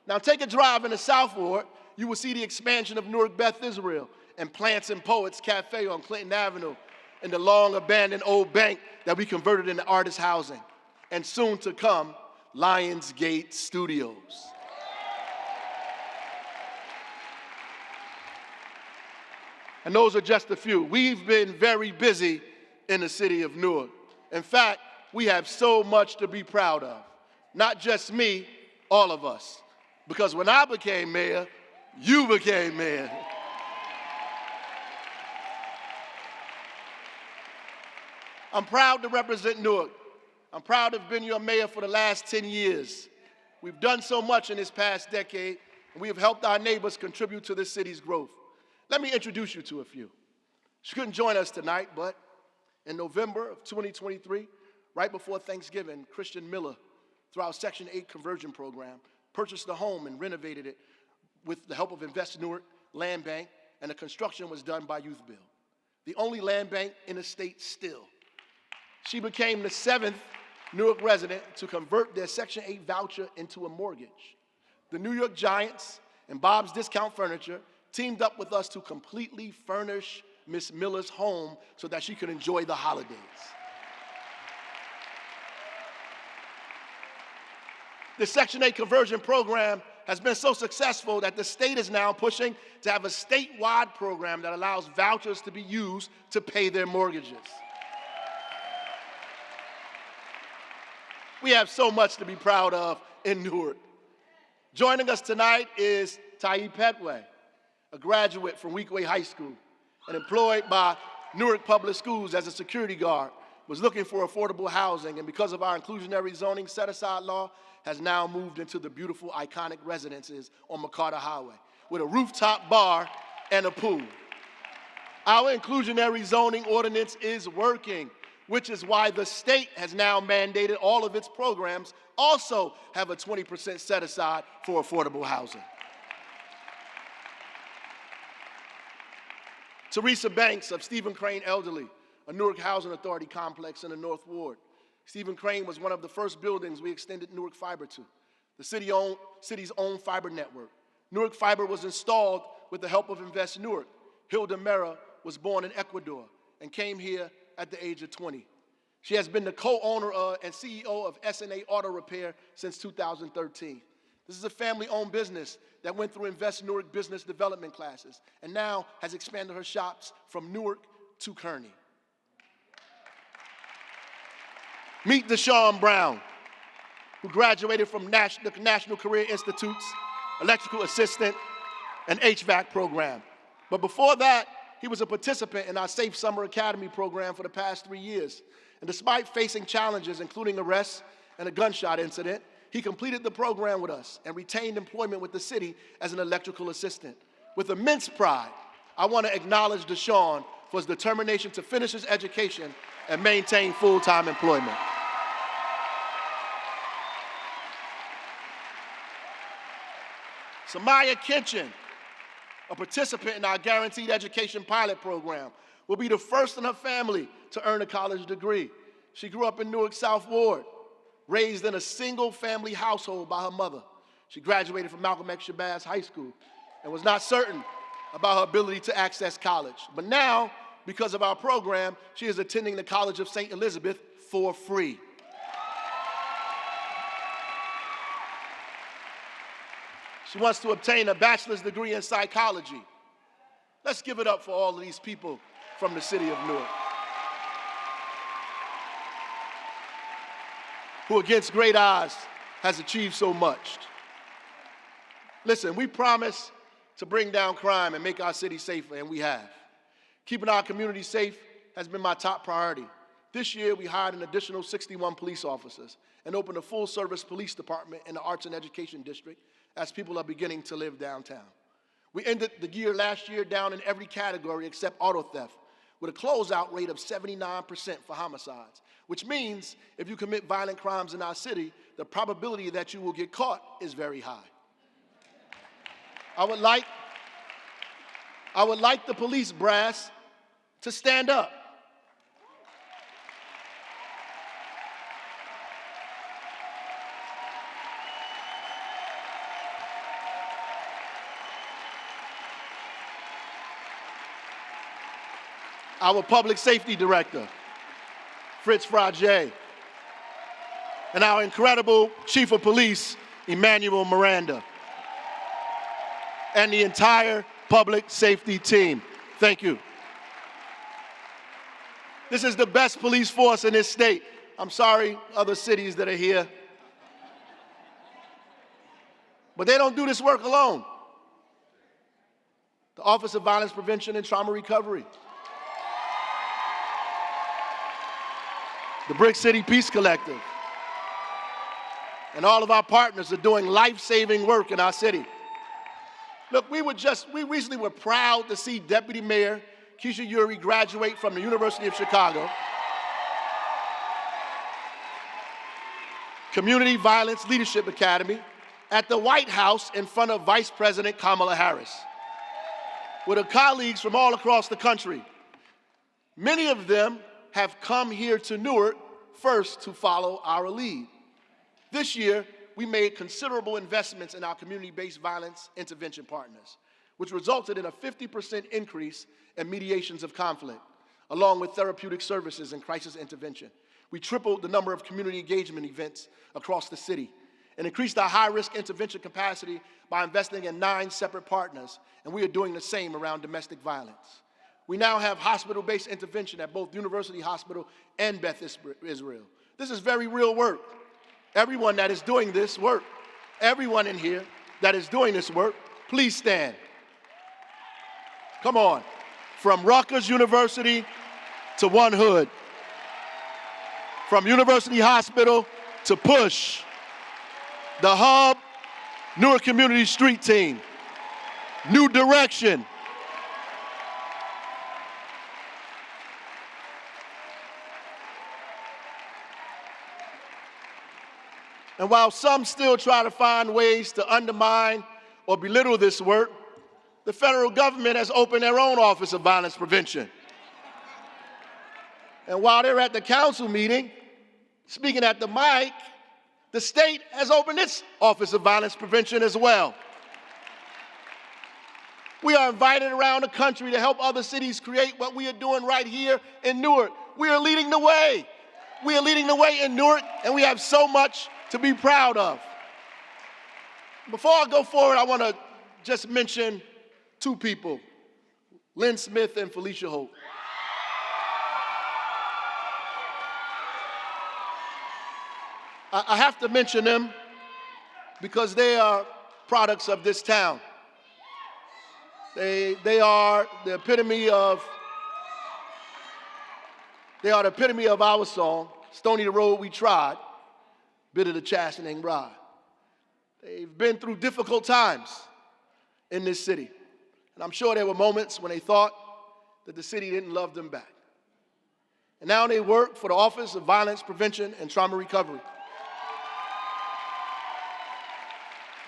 Now take a drive in the South Ward, you will see the expansion of Newark Beth Israel and Plants and Poets Cafe on Clinton Avenue, and the long abandoned old bank that we converted into artist housing, and soon to come, Lionsgate Studios. And those are just a few. We've been very busy in the city of Newark. In fact, we have so much to be proud of. Not just me, all of us. Because when I became mayor, you became mayor. I'm proud to represent Newark. I'm proud to have been your mayor for the last 10 years. We've done so much in this past decade, and we have helped our neighbors contribute to this city's growth. Let me introduce you to a few. She couldn't join us tonight, but in November of 2023, right before Thanksgiving, Christian Miller, through our Section 8 conversion program, purchased a home and renovated it with the help of Invest Newark Land Bank, and the construction was done by Youth Build, the only land bank in the state still. She became the 7th Newark resident to convert their Section 8 voucher into a mortgage. The New York Giants and Bob's Discount Furniture teamed up with us to completely furnish Miss Miller's home so that she could enjoy the holidays. The Section 8 conversion program has been so successful that the state is now pushing to have a statewide program that allows vouchers to be used to pay their mortgages. We have so much to be proud of in Newark. Joining us tonight is Taib Petway, a graduate from Weequahic High School and employed by Newark Public Schools as a security guard, was looking for affordable housing, and because of our inclusionary zoning set-aside law, has now moved into the beautiful, iconic residences on McCarter Highway with a rooftop bar and a pool. Our inclusionary zoning ordinance is working, which is why the state has now mandated all of its programs also have a 20% set aside for affordable housing. Teresa Banks of Stephen Crane Elderly, a Newark Housing Authority complex in the North Ward. Stephen Crane was one of the first buildings we extended Newark Fiber to, the city's own fiber network. Newark Fiber was installed with the help of Invest Newark. Hilda Mera was born in Ecuador and came here at the age of 20. She has been the co-owner and CEO of SNA Auto Repair since 2013. This is a family-owned business that went through Invest Newark business development classes and now has expanded her shops from Newark to Kearney. Meet Deshaun Brown, who graduated from the National Career Institute's electrical assistant and HVAC program. But before that, he was a participant in our Safe Summer Academy program for the past 3 years. And despite facing challenges, including arrests and a gunshot incident, he completed the program with us and retained employment with the city as an electrical assistant. With immense pride, I want to acknowledge Deshaun for his determination to finish his education and maintain full-time employment. Samaya Kinchin, a participant in our Guaranteed Education Pilot Program, will be the first in her family to earn a college degree. She grew up in Newark South Ward, raised in a single-family household by her mother. She graduated from Malcolm X Shabazz High School and was not certain about her ability to access college. But now, because of our program, she is attending the College of St. Elizabeth for free. She wants to obtain a bachelor's degree in psychology. Let's give it up for all of these people from the city of Newark, who against great odds has achieved so much. Listen, we promise to bring down crime and make our city safer, and we have. Keeping our community safe has been my top priority. This year, we hired an additional 61 police officers and opened a full-service police department in the Arts and Education District as people are beginning to live downtown. We ended the year last year down in every category except auto theft, with a closeout rate of 79% for homicides, which means if you commit violent crimes in our city, the probability that you will get caught is very high. I would like the police brass to stand up. Our Public Safety Director, Fritz Frage, and our incredible Chief of Police, Emmanuel Miranda, and the entire public safety team. Thank you. This is the best police force in this state. I'm sorry, other cities that are here. But they don't do this work alone. The Office of Violence Prevention and Trauma Recovery, the Brick City Peace Collective, and all of our partners are doing life-saving work in our city. Look, we recently were proud to see Deputy Mayor Keisha Urey graduate from the University of Chicago Community Violence Leadership Academy at the White House in front of Vice President Kamala Harris, with her colleagues from all across the country. Many of them have come here to Newark first to follow our lead. This year, we made considerable investments in our community-based violence intervention partners, which resulted in a 50% increase in mediations of conflict, along with therapeutic services and crisis intervention. We tripled the number of community engagement events across the city and increased our high-risk intervention capacity by investing in 9 separate partners, and we are doing the same around domestic violence. We now have hospital-based intervention at both University Hospital and Beth Israel. This is very real work. everyone that is doing this work, everyone in here that is doing this work, please stand. Come on. From Rutgers University to One Hood. From University Hospital to PUSH. The Hub, Newark Community Street Team. New Direction. And while some still try to find ways to undermine or belittle this work, the federal government has opened their own Office of Violence Prevention. And while they're at the council meeting, speaking at the mic, the state has opened its Office of Violence Prevention as well. We are invited around the country to help other cities create what we are doing right here in Newark. We are leading the way. We are leading the way in Newark, and we have so much to be proud of. Before I go forward, I want to just mention two people, Lynn Smith and Felicia Hope. I have to mention them because they are products of this town. They are the epitome of our song, Stony the Road We Trod, Bitter the Chastening Rod. They've been through difficult times in this city. And I'm sure there were moments when they thought that the city didn't love them back. And now they work for the Office of Violence Prevention and Trauma Recovery.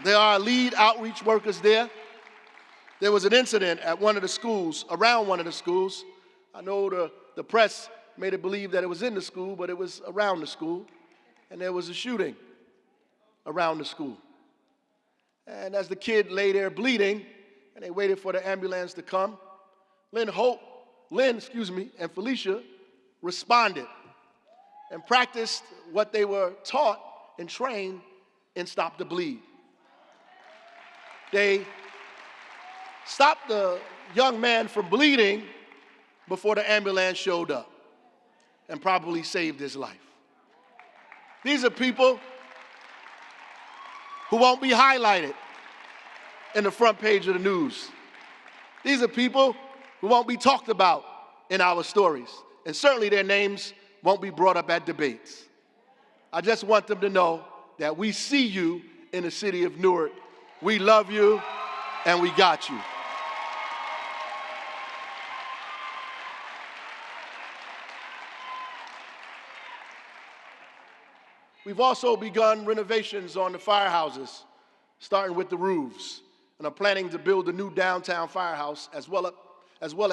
They are lead outreach workers there. There was an incident at one of the schools, around one of the schools. I know the press made it believe that it was in the school, but it was around the school. And there was a shooting around the school. And as the kid lay there bleeding, and they waited for the ambulance to come, Lynn and Felicia responded and practiced what they were taught and trained in Stop the Bleed. They stopped the young man from bleeding before the ambulance showed up and probably saved his life. These are people who won't be highlighted in the front page of the news. These are people who won't be talked about in our stories. And certainly their names won't be brought up at debates. I just want them to know that we see you in the city of Newark. We love you, and we got you. We've also begun renovations on the firehouses, starting with the roofs, and are planning to build a new downtown firehouse as well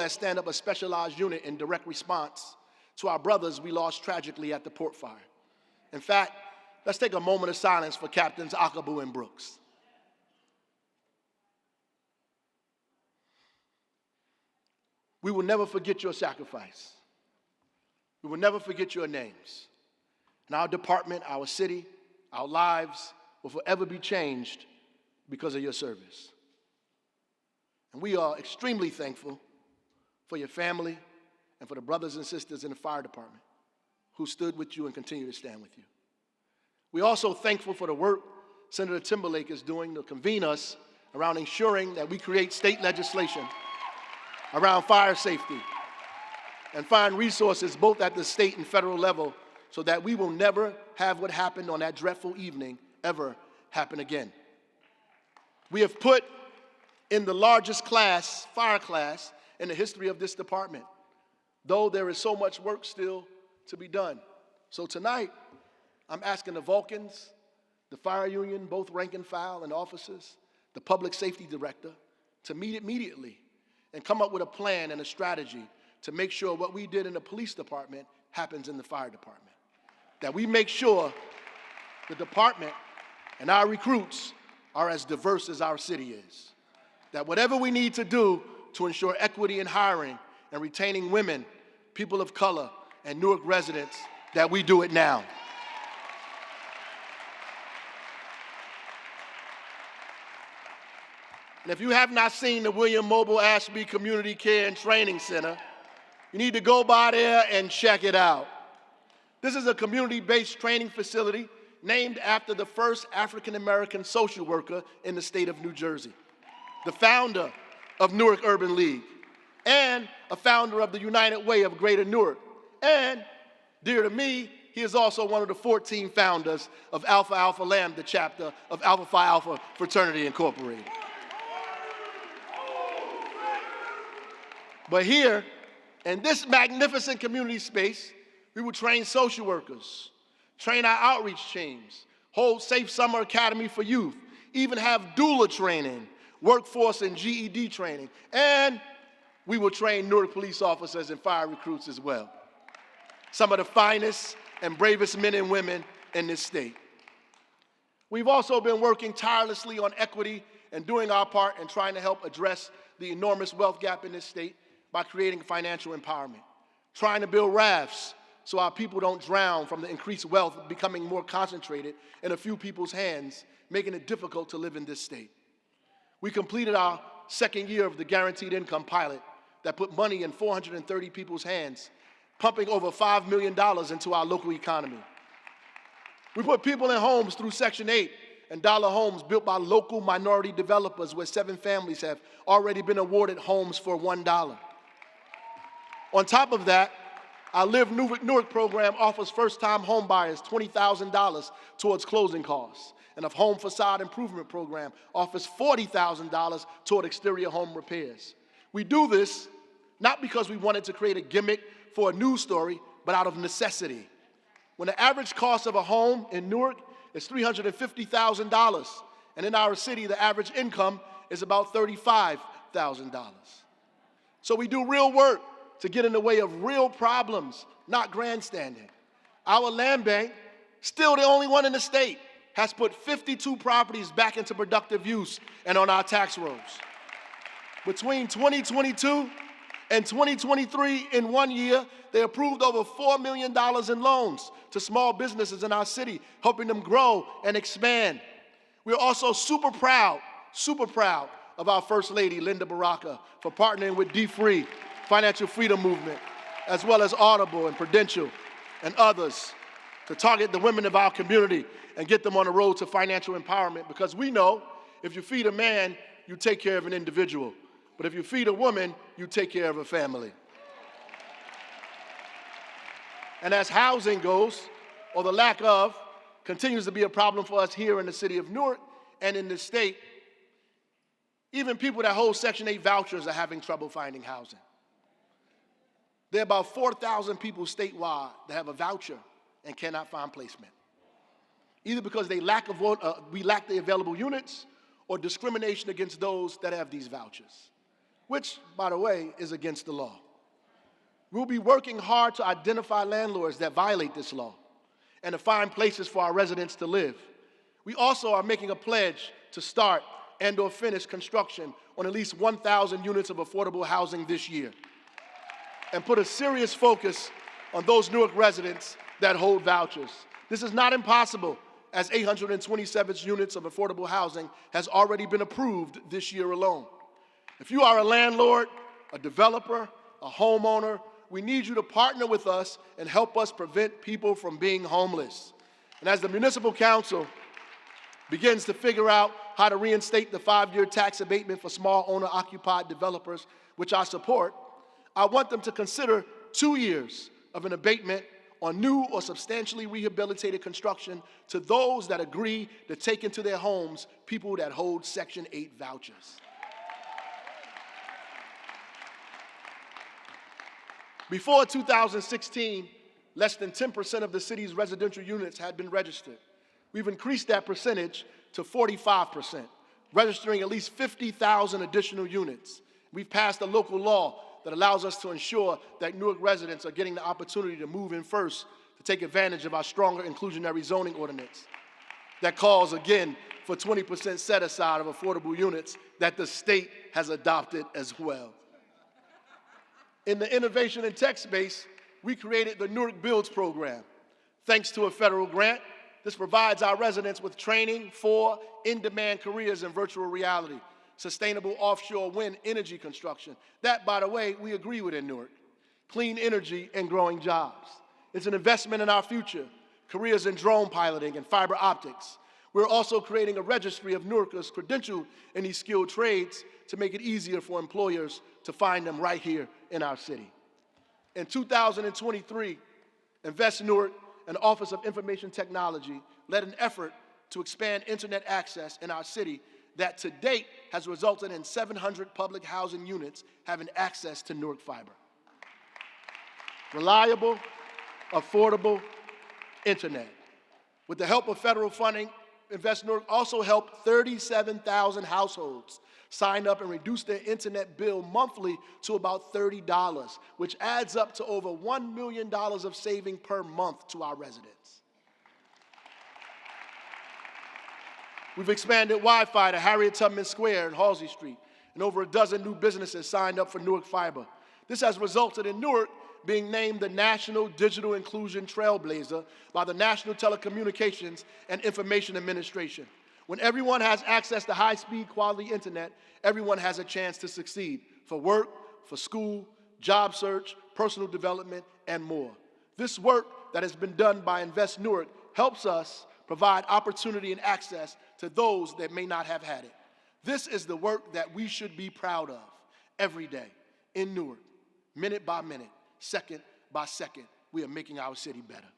as stand up a specialized unit in direct response to our brothers we lost tragically at the Port Fire. In fact, let's take a moment of silence for Captains Akabu and Brooks. We will never forget your sacrifice. We will never forget your names. And our department, our city, our lives will forever be changed because of your service. And we are extremely thankful for your family and for the brothers and sisters in the fire department who stood with you and continue to stand with you. We're also thankful for the work Senator Timberlake is doing to convene us around ensuring that we create state legislation around fire safety and find resources both at the state and federal level so that we will never have what happened on that dreadful evening ever happen again. We have put in the largest class, fire class, in the history of this department, though there is so much work still to be done. So tonight, I'm asking the Vulcans, the fire union, both rank and file and officers, the public safety director, to meet immediately and come up with a plan and a strategy to make sure what we did in the police department happens in the fire department. That we make sure the department and our recruits are as diverse as our city is. That whatever we need to do to ensure equity in hiring and retaining women, people of color, and Newark residents, that we do it now. And if you have not seen the William Mobile Ashby Community Care and Training Center, you need to go by there and check it out. This is a community-based training facility named after the first African-American social worker in the state of New Jersey, the founder of Newark Urban League, and a founder of the United Way of Greater Newark. And, dear to me, he is also one of the 14 founders of Alpha Alpha Lambda chapter of Alpha Phi Alpha Fraternity Incorporated. But here, in this magnificent community space, we will train social workers, train our outreach teams, hold Safe Summer Academy for youth, even have doula training, workforce and GED training, and we will train Newark police officers and fire recruits as well. Some of the finest and bravest men and women in this state. We've also been working tirelessly on equity and doing our part in trying to help address the enormous wealth gap in this state by creating financial empowerment, trying to build rafts so our people don't drown from the increased wealth becoming more concentrated in a few people's hands, making it difficult to live in this state. We completed our second year of the Guaranteed Income Pilot that put money in 430 people's hands, pumping over $5 million into our local economy. We put people in homes through Section 8 and dollar homes built by local minority developers where 7 families have already been awarded homes for $1. On top of that, our Live Newark program offers first-time home buyers $20,000 towards closing costs, and our Home Facade Improvement Program offers $40,000 toward exterior home repairs. We do this not because we wanted to create a gimmick for a news story, but out of necessity. When the average cost of a home in Newark is $350,000, and in our city, the average income is about $35,000. So we do real work to get in the way of real problems, not grandstanding. Our land bank, still the only one in the state, has put 52 properties back into productive use and on our tax rolls. Between 2022 and 2023, in 1 year, they approved over $4 million in loans to small businesses in our city, helping them grow and expand. We're also super proud of our First Lady, Linda Baraka, for partnering with D-Free, Financial Freedom Movement, as well as Audible and Prudential and others to target the women of our community and get them on the road to financial empowerment, because we know if you feed a man, you take care of an individual. But if you feed a woman, you take care of a family. And as housing goes, or the lack of, continues to be a problem for us here in the city of Newark and in the state, even people that hold Section 8 vouchers are having trouble finding housing. There are about 4,000 people statewide that have a voucher and cannot find placement, either because we lack the available units or discrimination against those that have these vouchers, which, by the way, is against the law. We'll be working hard to identify landlords that violate this law and to find places for our residents to live. We also are making a pledge to start and/or finish construction on at least 1,000 units of affordable housing this year, and put a serious focus on those Newark residents that hold vouchers. This is not impossible, as 827 units of affordable housing has already been approved this year alone. If you are a landlord, a developer, a homeowner, we need you to partner with us and help us prevent people from being homeless. And as the Municipal Council begins to figure out how to reinstate the 5-year tax abatement for small owner-occupied developers, which I support, I want them to consider 2 years of an abatement on new or substantially rehabilitated construction to those that agree to take into their homes people that hold Section 8 vouchers. Before 2016, less than 10% of the city's residential units had been registered. We've increased that percentage to 45%, registering at least 50,000 additional units. We've passed a local law that allows us to ensure that Newark residents are getting the opportunity to move in first to take advantage of our stronger inclusionary zoning ordinance that calls, again, for 20% set-aside of affordable units that the state has adopted as well. In the innovation and tech space, we created the Newark Builds program. Thanks to a federal grant, this provides our residents with training for in-demand careers in virtual reality, sustainable offshore wind energy construction. That, by the way, we agree with in Newark. Clean energy and growing jobs. It's an investment in our future, careers in drone piloting and fiber optics. We're also creating a registry of Newarkers credentialed in these skilled trades to make it easier for employers to find them right here in our city. In 2023, Invest Newark and the Office of Information Technology led an effort to expand internet access in our city that to date has resulted in 700 public housing units having access to Newark Fiber. Reliable, affordable internet. With the help of federal funding, Invest Newark also helped 37,000 households sign up and reduce their internet bill monthly to about $30, which adds up to over $1 million of saving per month to our residents. We've expanded Wi-Fi to Harriet Tubman Square and Halsey Street, and over a dozen new businesses signed up for Newark Fiber. This has resulted in Newark being named the National Digital Inclusion Trailblazer by the National Telecommunications and Information Administration. When everyone has access to high-speed, quality internet, everyone has a chance to succeed for work, for school, job search, personal development, and more. This work that has been done by Invest Newark helps us provide opportunity and access to those that may not have had it. This is the work that we should be proud of every day in Newark, minute by minute, second by second. We are making our city better.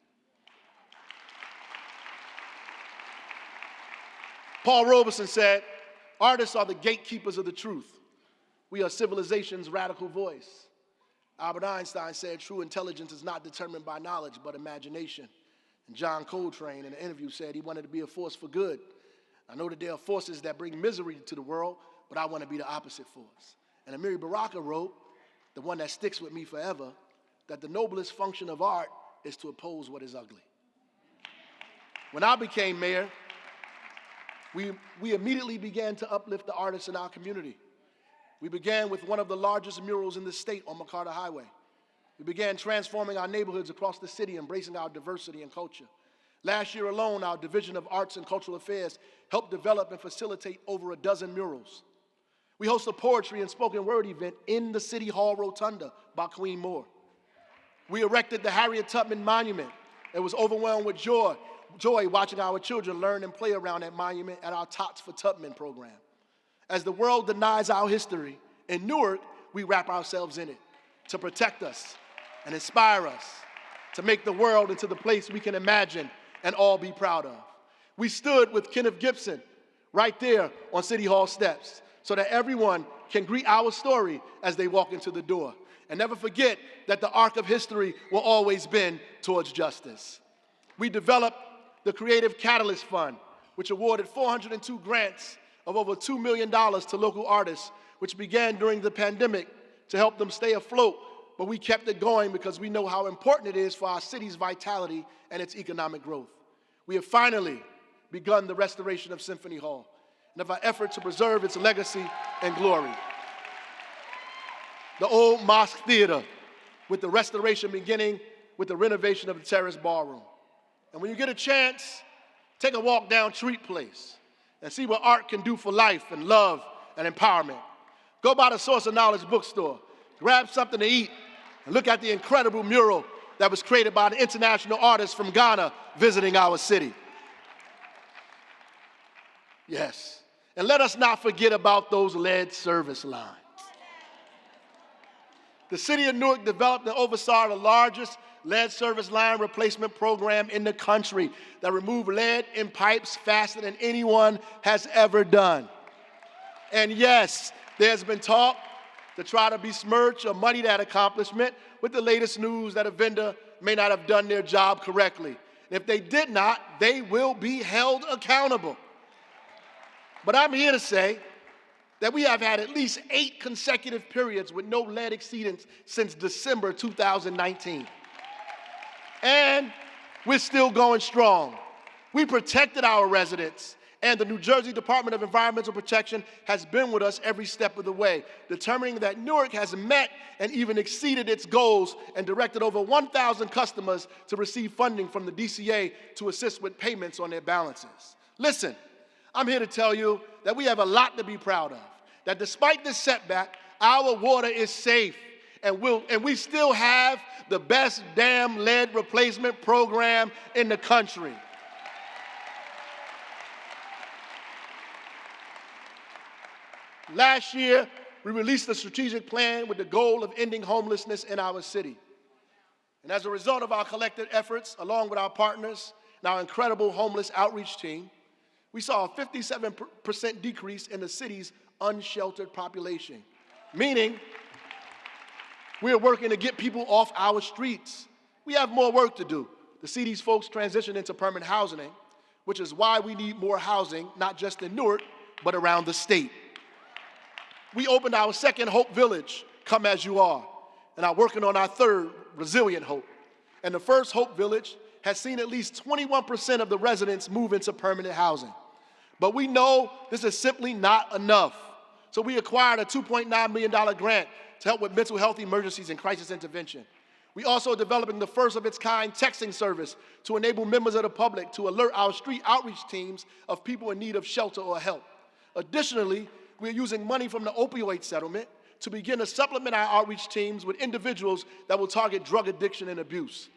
Paul Robeson said, "Artists are the gatekeepers of the truth. We are civilization's radical voice." Albert Einstein said, "True intelligence is not determined by knowledge, but imagination." And John Coltrane in an interview said he wanted to be a force for good. I know that there are forces that bring misery to the world, but I want to be the opposite force. And Amiri Baraka wrote, the one that sticks with me forever, that the noblest function of art is to oppose what is ugly. When I became mayor, we immediately began to uplift the artists in our community. We began with one of the largest murals in the state on McCarter Highway. We began transforming our neighborhoods across the city, embracing our diversity and culture. Last year alone, our Division of Arts and Cultural Affairs helped develop and facilitate over a dozen murals. We host a poetry and spoken word event in the City Hall Rotunda by Queen Moore. We erected the Harriet Tubman Monument and was overwhelmed with joy watching our children learn and play around that monument at our Tots for Tubman program. As the world denies our history, in Newark, we wrap ourselves in it to protect us and inspire us to make the world into the place we can imagine and all be proud of. We stood with Kenneth Gibson right there on City Hall steps so that everyone can greet our story as they walk into the door. And never forget that the arc of history will always bend towards justice. We developed the Creative Catalyst Fund, which awarded 402 grants of over $2 million to local artists, which began during the pandemic to help them stay afloat, but we kept it going because we know how important it is for our city's vitality and its economic growth. We have finally begun the restoration of Symphony Hall and of our effort to preserve its legacy and glory. The old Mosque Theater, with the restoration beginning with the renovation of the Terrace Ballroom. And when you get a chance, take a walk down Treat Place and see what art can do for life and love and empowerment. Go by the Source of Knowledge bookstore, grab something to eat, and look at the incredible mural that was created by an international artist from Ghana visiting our city. Yes, and let us not forget about those lead service lines. The city of Newark developed and oversaw the largest lead service line replacement program in the country that removed lead in pipes faster than anyone has ever done. And yes, there's been talk to try to besmirch or muddy that accomplishment with the latest news that a vendor may not have done their job correctly. And if they did not, they will be held accountable. But I'm here to say that we have had at least 8 consecutive periods with no lead exceedance since December 2019. And we're still going strong. We protected our residents, and the New Jersey Department of Environmental Protection has been with us every step of the way, determining that Newark has met and even exceeded its goals and directed over 1,000 customers to receive funding from the DCA to assist with payments on their balances. Listen, I'm here to tell you that we have a lot to be proud of, that despite this setback, our water is safe, and we still have the best damn lead replacement program in the country. Last year, we released a strategic plan with the goal of ending homelessness in our city. And as a result of our collective efforts, along with our partners and our incredible homeless outreach team, we saw a 57% decrease in the city's unsheltered population, meaning we are working to get people off our streets. We have more work to do to see these folks transition into permanent housing, which is why we need more housing, not just in Newark, but around the state. We opened our second Hope Village, Come As You Are, and are working on our third, Resilient Hope. And the first Hope Village has seen at least 21% of the residents move into permanent housing. But we know this is simply not enough. So we acquired a $2.9 million grant to help with mental health emergencies and crisis intervention. We also are developing the first of its kind texting service to enable members of the public to alert our street outreach teams of people in need of shelter or help. Additionally, we are using money from the opioid settlement to begin to supplement our outreach teams with individuals that will target drug addiction and abuse.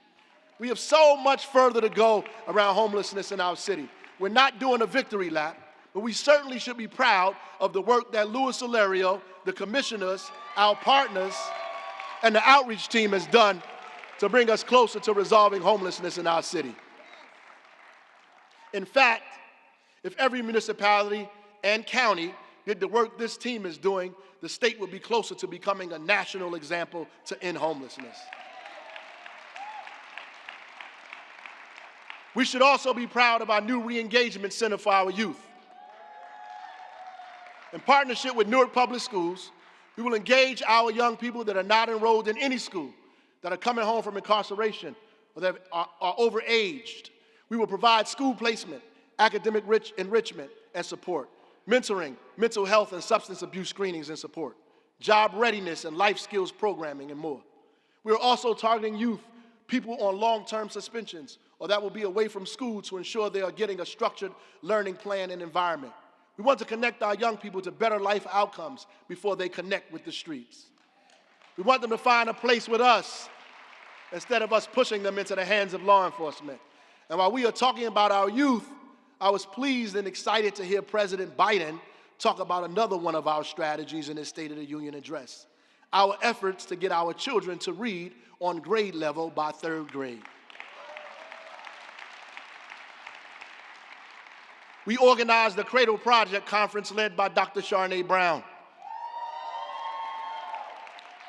We have so much further to go around homelessness in our city. We're not doing a victory lap, but we certainly should be proud of the work that Louis Solario, the commissioners, our partners, and the outreach team has done to bring us closer to resolving homelessness in our city. In fact, if every municipality and county did the work this team is doing, the state would be closer to becoming a national example to end homelessness. We should also be proud of our new re-engagement center for our youth. In partnership with Newark Public Schools, we will engage our young people that are not enrolled in any school, that are coming home from incarceration, or that are overaged. We will provide school placement, academic enrichment and support, mentoring, mental health and substance abuse screenings and support, job readiness and life skills programming, and more. We are also targeting youth, people on long-term suspensions, or that will be away from school to ensure they are getting a structured learning plan and environment. We want to connect our young people to better life outcomes before they connect with the streets. We want them to find a place with us instead of us pushing them into the hands of law enforcement. And while we are talking about our youth, I was pleased and excited to hear President Biden talk about another one of our strategies in his State of the Union address, our efforts to get our children to read on grade level by 3rd grade. We organized the Cradle Project Conference led by Dr. Charnae Brown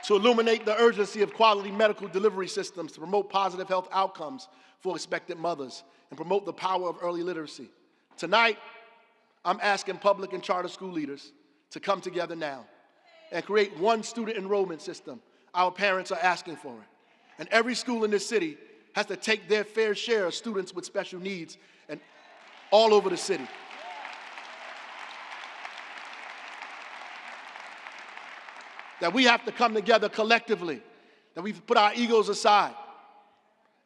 to illuminate the urgency of quality medical delivery systems to promote positive health outcomes for expectant mothers and promote the power of early literacy. Tonight, I'm asking public and charter school leaders to come together now and create one student enrollment system. Our parents are asking for it. And every school in this city has to take their fair share of students with special needs and all over the city. That we have to come together collectively, that we put our egos aside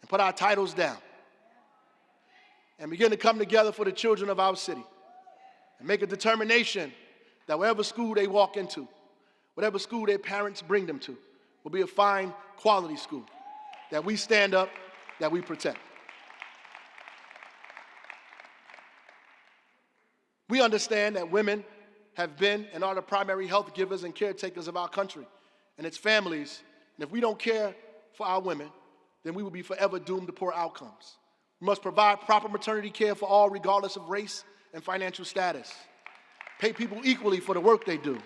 and put our titles down and begin to come together for the children of our city and make a determination that wherever school they walk into, whatever school their parents bring them to, will be a fine quality school, that we stand up, that we protect. We understand that women have been and are the primary health givers and caretakers of our country and its families. And if we don't care for our women, then we will be forever doomed to poor outcomes. We must provide proper maternity care for all, regardless of race and financial status. Pay people equally for the work they do.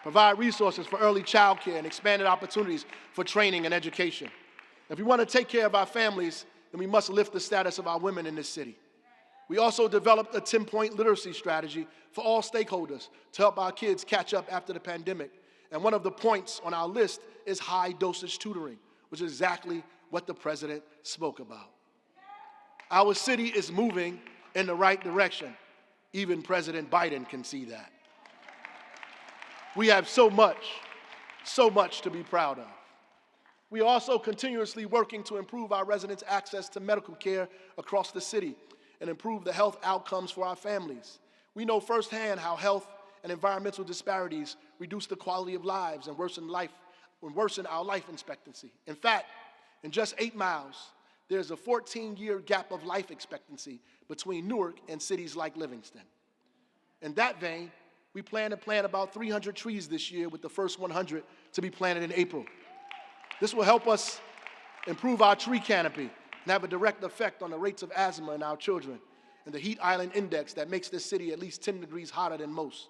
Provide resources for early child care and expanded opportunities for training and education. If we want to take care of our families, then we must lift the status of our women in this city. We also developed a 10-point literacy strategy for all stakeholders to help our kids catch up after the pandemic. And one of the points on our list is high-dosage tutoring, which is exactly what the president spoke about. Our city is moving in the right direction. Even President Biden can see that. We have so much to be proud of. We are also continuously working to improve our residents' access to medical care across the city and improve the health outcomes for our families. We know firsthand how health and environmental disparities reduce the quality of lives and worsen life will worsen our life expectancy. In fact, in just 8 miles, there's a 14-year gap of life expectancy between Newark and cities like Livingston. In that vein, we plan to plant about 300 trees this year, with the first 100 to be planted in April. This will help us improve our tree canopy and have a direct effect on the rates of asthma in our children and the heat island index that makes this city at least 10 degrees hotter than most.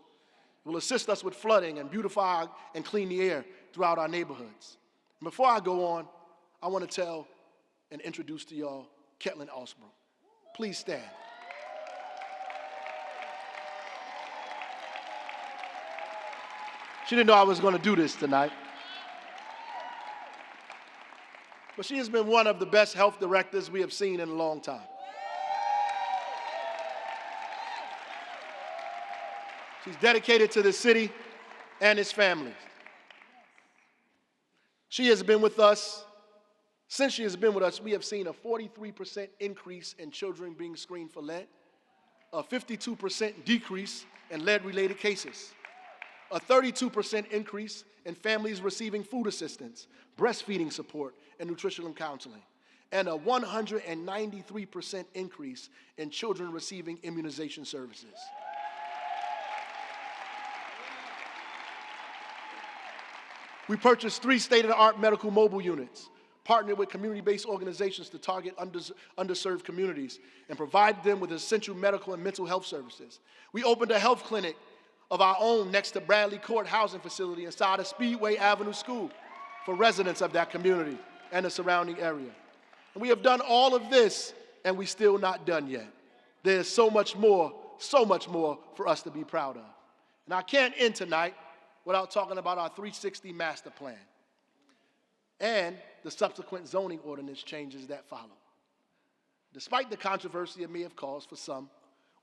It will assist us with flooding and beautify and clean the air throughout our neighborhoods. And before I go on, I want to tell and introduce to y'all Ketlin Osbrook. Please stand. She didn't know I was going to do this tonight. But she has been one of the best health directors we have seen in a long time. She's dedicated to the city and its families. She has been with us. Since she has been with us, we have seen a 43% increase in children being screened for lead, a 52% decrease in lead-related cases, a 32% increase in families receiving food assistance, breastfeeding support, and nutritional counseling, and a 193% increase in children receiving immunization services. We purchased 3 state-of-the-art medical mobile units, partnered with community-based organizations to target underserved communities, and provide them with essential medical and mental health services. We opened a health clinic of our own next to Bradley Court Housing Facility inside of Speedway Avenue School for residents of that community and the surrounding area. And we have done all of this, and we're still not done yet. There's so much more for us to be proud of. And I can't end tonight without talking about our 360 master plan and the subsequent zoning ordinance changes that follow. Despite the controversy it may have caused for some,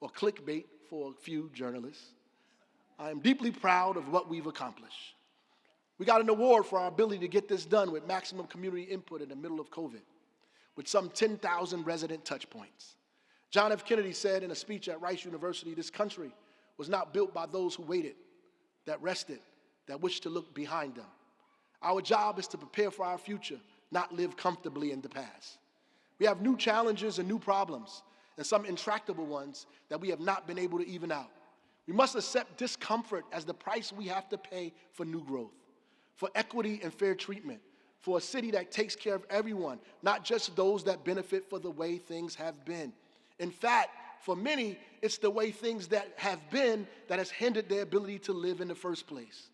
or clickbait for a few journalists, I am deeply proud of what we've accomplished. We got an award for our ability to get this done with maximum community input in the middle of COVID, with some 10,000 resident touch points. John F. Kennedy said in a speech at Rice University, "This country was not built by those who waited, that rested, that wished to look behind them." Our job is to prepare for our future, not live comfortably in the past. We have new challenges and new problems, and some intractable ones that we have not been able to even out. We must accept discomfort as the price we have to pay for new growth, for equity and fair treatment, for a city that takes care of everyone, not just those that benefit for the way things have been. In fact, for many, it's the way things that have been that has hindered their ability to live in the first place.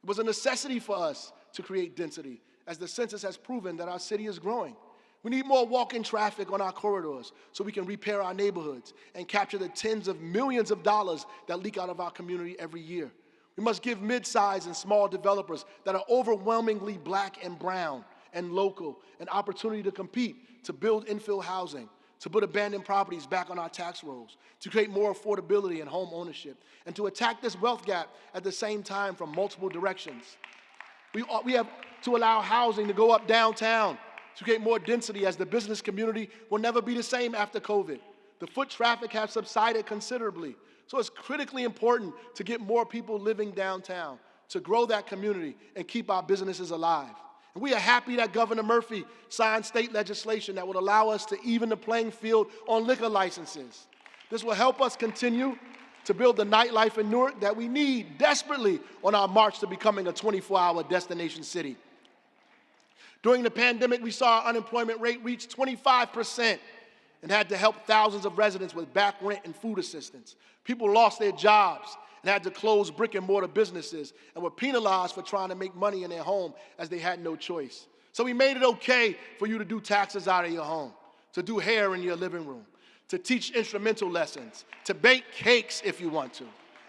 It was a necessity for us to create density, as the census has proven that our city is growing. We need more walk-in traffic on our corridors so we can repair our neighborhoods and capture the tens of millions of dollars that leak out of our community every year. We must give mid-sized and small developers that are overwhelmingly black and brown and local an opportunity to compete, to build infill housing, to put abandoned properties back on our tax rolls, to create more affordability and home ownership, and to attack this wealth gap at the same time from multiple directions. We have to allow housing to go up downtown to create more density, as the business community will never be the same after COVID. The foot traffic has subsided considerably, so it's critically important to get more people living downtown, to grow that community and keep our businesses alive. And we are happy that Governor Murphy signed state legislation that would allow us to even the playing field on liquor licenses. This will help us continue to build the nightlife in Newark that we need desperately on our march to becoming a 24-hour destination city. During the pandemic, we saw our unemployment rate reach 25% and had to help thousands of residents with back rent and food assistance. People lost their jobs and had to close brick and mortar businesses and were penalized for trying to make money in their home as they had no choice. So we made it okay for you to do taxes out of your home, to do hair in your living room, to teach instrumental lessons, to bake cakes if you want to,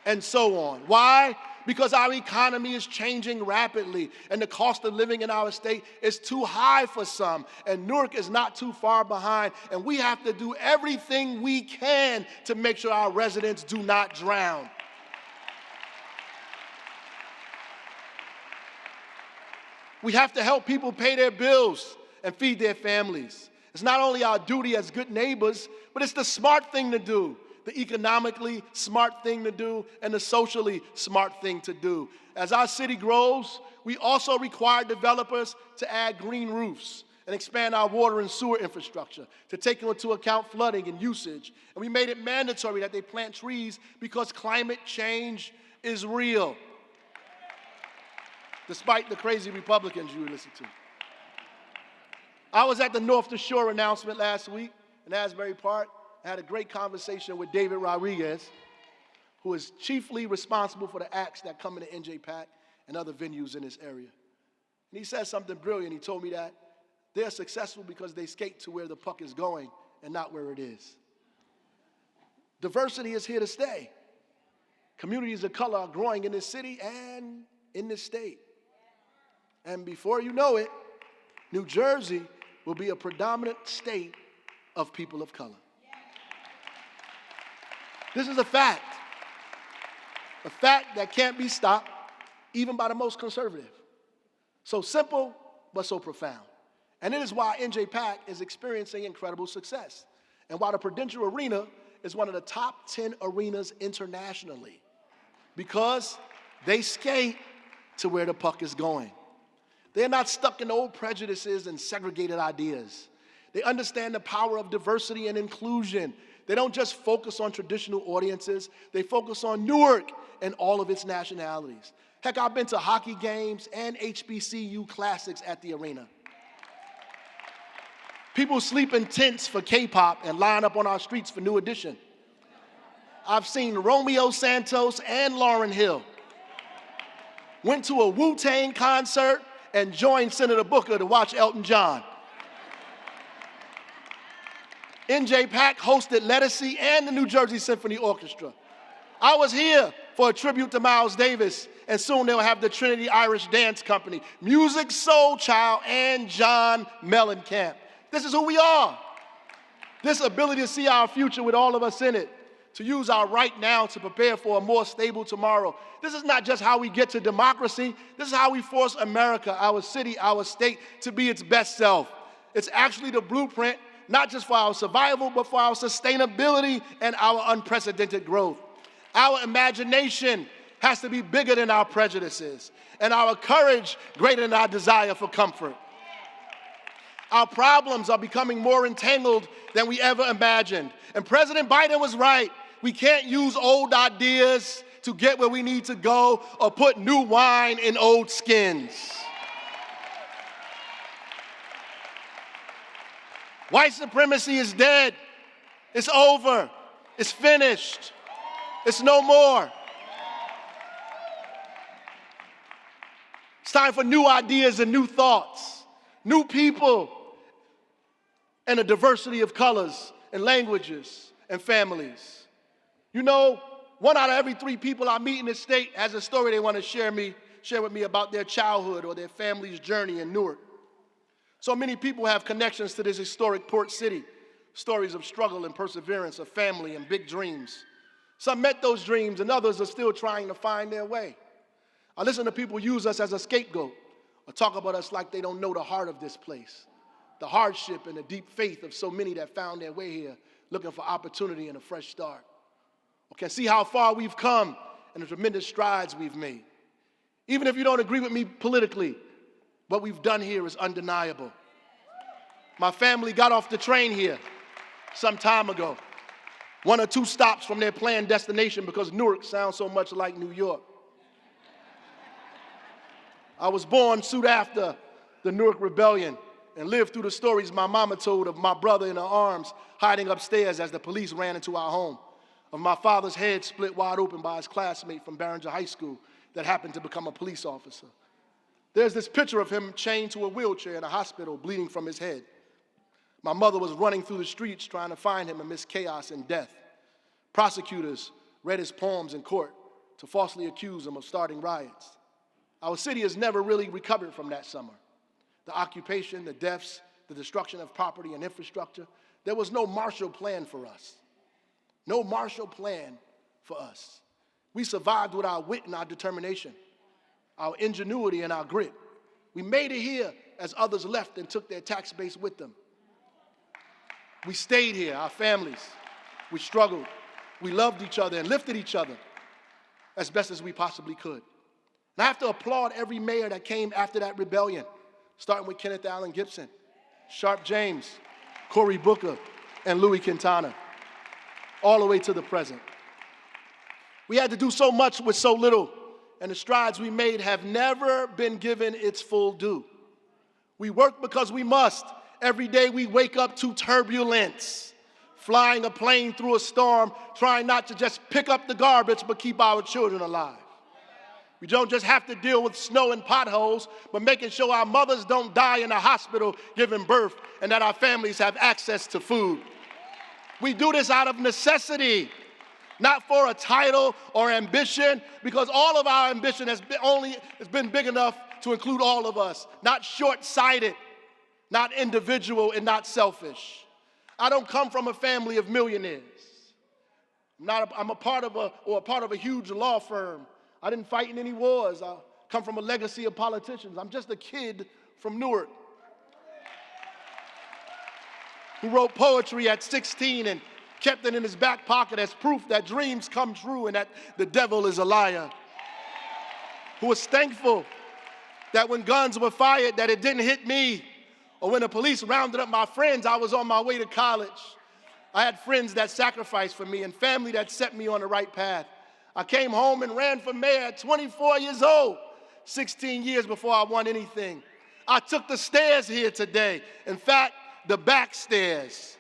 and so on. Why? Because our economy is changing rapidly, and the cost of living in our state is too high for some, and Newark is not too far behind, and we have to do everything we can to make sure our residents do not drown. We have to help people pay their bills and feed their families. It's not only our duty as good neighbors, but it's the smart thing to do, the economically smart thing to do, and the socially smart thing to do. As our city grows, we also required developers to add green roofs and expand our water and sewer infrastructure to take into account flooding and usage. And we made it mandatory that they plant trees because climate change is real, despite the crazy Republicans you listen to. I was at the North to Shore announcement last week in Asbury Park. I had a great conversation with David Rodriguez, who is chiefly responsible for the acts that come into NJPAC and other venues in this area. And he said something brilliant. He told me that they're successful because they skate to where the puck is going and not where it is. Diversity is here to stay. Communities of color are growing in this city and in this state. And before you know it, New Jersey will be a predominant state of people of color. This is a fact that can't be stopped even by the most conservative. So simple, but so profound. And it is why NJPAC is experiencing incredible success, and why the Prudential Arena is one of the top 10 arenas internationally, because they skate to where the puck is going. They're not stuck in old prejudices and segregated ideas. They understand the power of diversity and inclusion. They don't just focus on traditional audiences, they focus on Newark and all of its nationalities. Heck, I've been to hockey games and HBCU classics at the arena. People sleep in tents for K-pop and line up on our streets for New Edition. I've seen Romeo Santos and Lauryn Hill. Went to a Wu-Tang concert and joined Senator Booker to watch Elton John. NJPAC hosted Lettucey and the New Jersey Symphony Orchestra. I was here for a tribute to Miles Davis, and soon they'll have the Trinity Irish Dance Company, Music Soul Child, and John Mellencamp. This is who we are. This ability to see our future with all of us in it, to use our right now to prepare for a more stable tomorrow. This is not just how we get to democracy. This is how we force America, our city, our state, to be its best self. It's actually the blueprint, not just for our survival, but for our sustainability and our unprecedented growth. Our imagination has to be bigger than our prejudices, and our courage greater than our desire for comfort. Our problems are becoming more entangled than we ever imagined. And President Biden was right. We can't use old ideas to get where we need to go, or put new wine in old skins. White supremacy is dead. It's over. It's finished. It's no more. It's time for new ideas and new thoughts, new people, and a diversity of colors and languages and families. You know, 1 out of every 3 people I meet in this state has a story they want to share with me about their childhood or their family's journey in Newark. So many people have connections to this historic port city, stories of struggle and perseverance, of family and big dreams. Some met those dreams, and others are still trying to find their way. I listen to people use us as a scapegoat, or talk about us like they don't know the heart of this place, the hardship and the deep faith of so many that found their way here looking for opportunity and a fresh start. Okay, see how far we've come and the tremendous strides we've made. Even if you don't agree with me politically, what we've done here is undeniable. My family got off the train here some time ago, 1 or 2 stops from their planned destination, because Newark sounds so much like New York. I was born soon after the Newark Rebellion and lived through the stories my mama told of my brother in her arms hiding upstairs as the police ran into our home, of my father's head split wide open by his classmate from Barringer High School that happened to become a police officer. There's this picture of him chained to a wheelchair in a hospital, bleeding from his head. My mother was running through the streets trying to find him amidst chaos and death. Prosecutors read his poems in court to falsely accuse him of starting riots. Our city has never really recovered from that summer. The occupation, the deaths, the destruction of property and infrastructure. There was no Marshall Plan for us. No Marshall Plan for us. We survived with our wit and our determination, our ingenuity and our grit. We made it here as others left and took their tax base with them. We stayed here, our families. We struggled. We loved each other and lifted each other as best as we possibly could. And I have to applaud every mayor that came after that rebellion, starting with Kenneth Allen Gibson, Sharp James, Cory Booker, and Louis Quintana, all the way to the present. We had to do so much with so little, and the strides we made have never been given its full due. We work because we must. Every day we wake up to turbulence, flying a plane through a storm, trying not to just pick up the garbage, but keep our children alive. We don't just have to deal with snow and potholes, but making sure our mothers don't die in a hospital giving birth and that our families have access to food. We do this out of necessity, not for a title or ambition, because all of our ambition has been big enough to include all of us, not short-sighted, not individual, and not selfish. I don't come from a family of millionaires. I'm a part of a huge law firm. I didn't fight in any wars. I come from a legacy of politicians. I'm just a kid from Newark who wrote poetry at 16 and kept it in his back pocket as proof that dreams come true and that the devil is a liar. Who was thankful that when guns were fired that it didn't hit me, or when the police rounded up my friends, I was on my way to college. I had friends that sacrificed for me and family that set me on the right path. I came home and ran for mayor at 24 years old, 16 years before I won anything. I took the stairs here today. In fact, the back stairs.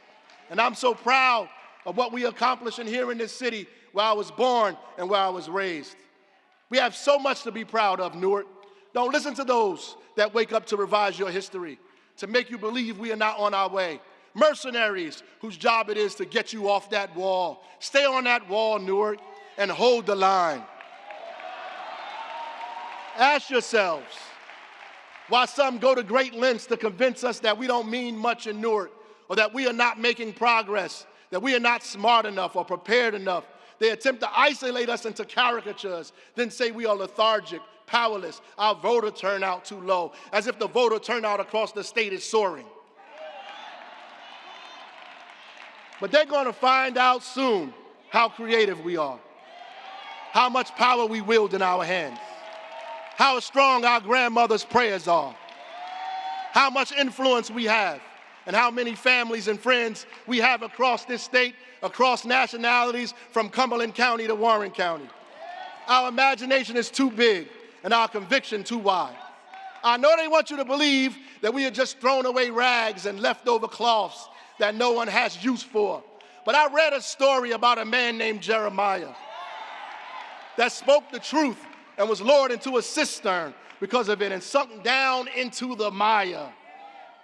And I'm so proud of what we accomplished in here in this city where I was born and where I was raised. We have so much to be proud of, Newark. Don't listen to those that wake up to revise your history, to make you believe we are not on our way. Mercenaries whose job it is to get you off that wall. Stay on that wall, Newark, and hold the line. Ask yourselves why some go to great lengths to convince us that we don't mean much in Newark, or that we are not making progress, that we are not smart enough or prepared enough. They attempt to isolate us into caricatures, then say we are lethargic, powerless, our voter turnout too low, as if the voter turnout across the state is soaring. But they're going to find out soon how creative we are, how much power we wield in our hands, how strong our grandmother's prayers are, how much influence we have, and how many families and friends we have across this state, across nationalities, from Cumberland County to Warren County. Our imagination is too big and our conviction too wide. I know they want you to believe that we are just thrown away rags and leftover cloths that no one has use for. But I read a story about a man named Jeremiah that spoke the truth and was lowered into a cistern because of it and sunk down into the mire.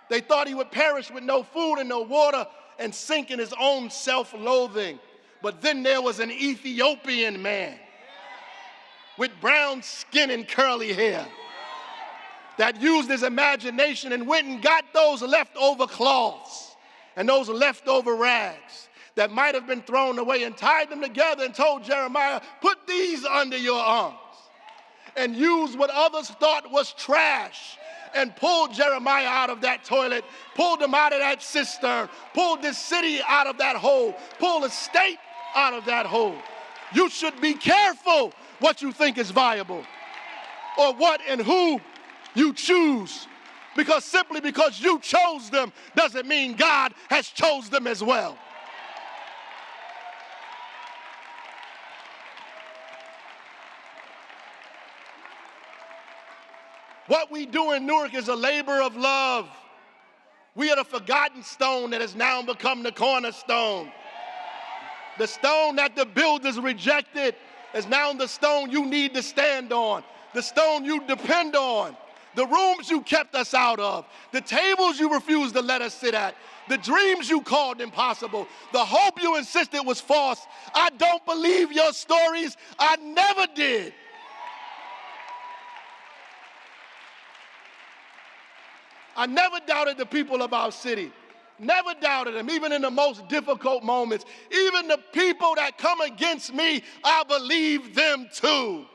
They thought he would perish with no food and no water and sink in his own self-loathing. But then there was an Ethiopian man with brown skin and curly hair that used his imagination and went and got those leftover cloths and those leftover rags that might have been thrown away and tied them together and told Jeremiah, put these under your arms, and used what others thought was trash and pulled Jeremiah out of that toilet, pulled him out of that cistern, pulled this city out of that hole, pulled the state out of that hole. You should be careful what you think is viable or what and who you choose, because simply because you chose them doesn't mean God has chose them as well. What we do in Newark is a labor of love. We are the forgotten stone that has now become the cornerstone. The stone that the builders rejected is now the stone you need to stand on, the stone you depend on, the rooms you kept us out of, the tables you refused to let us sit at, the dreams you called impossible, the hope you insisted was false. I don't believe your stories. I never did. I never doubted the people of our city. Never doubted them, even in the most difficult moments. Even the people that come against me, I believe them too.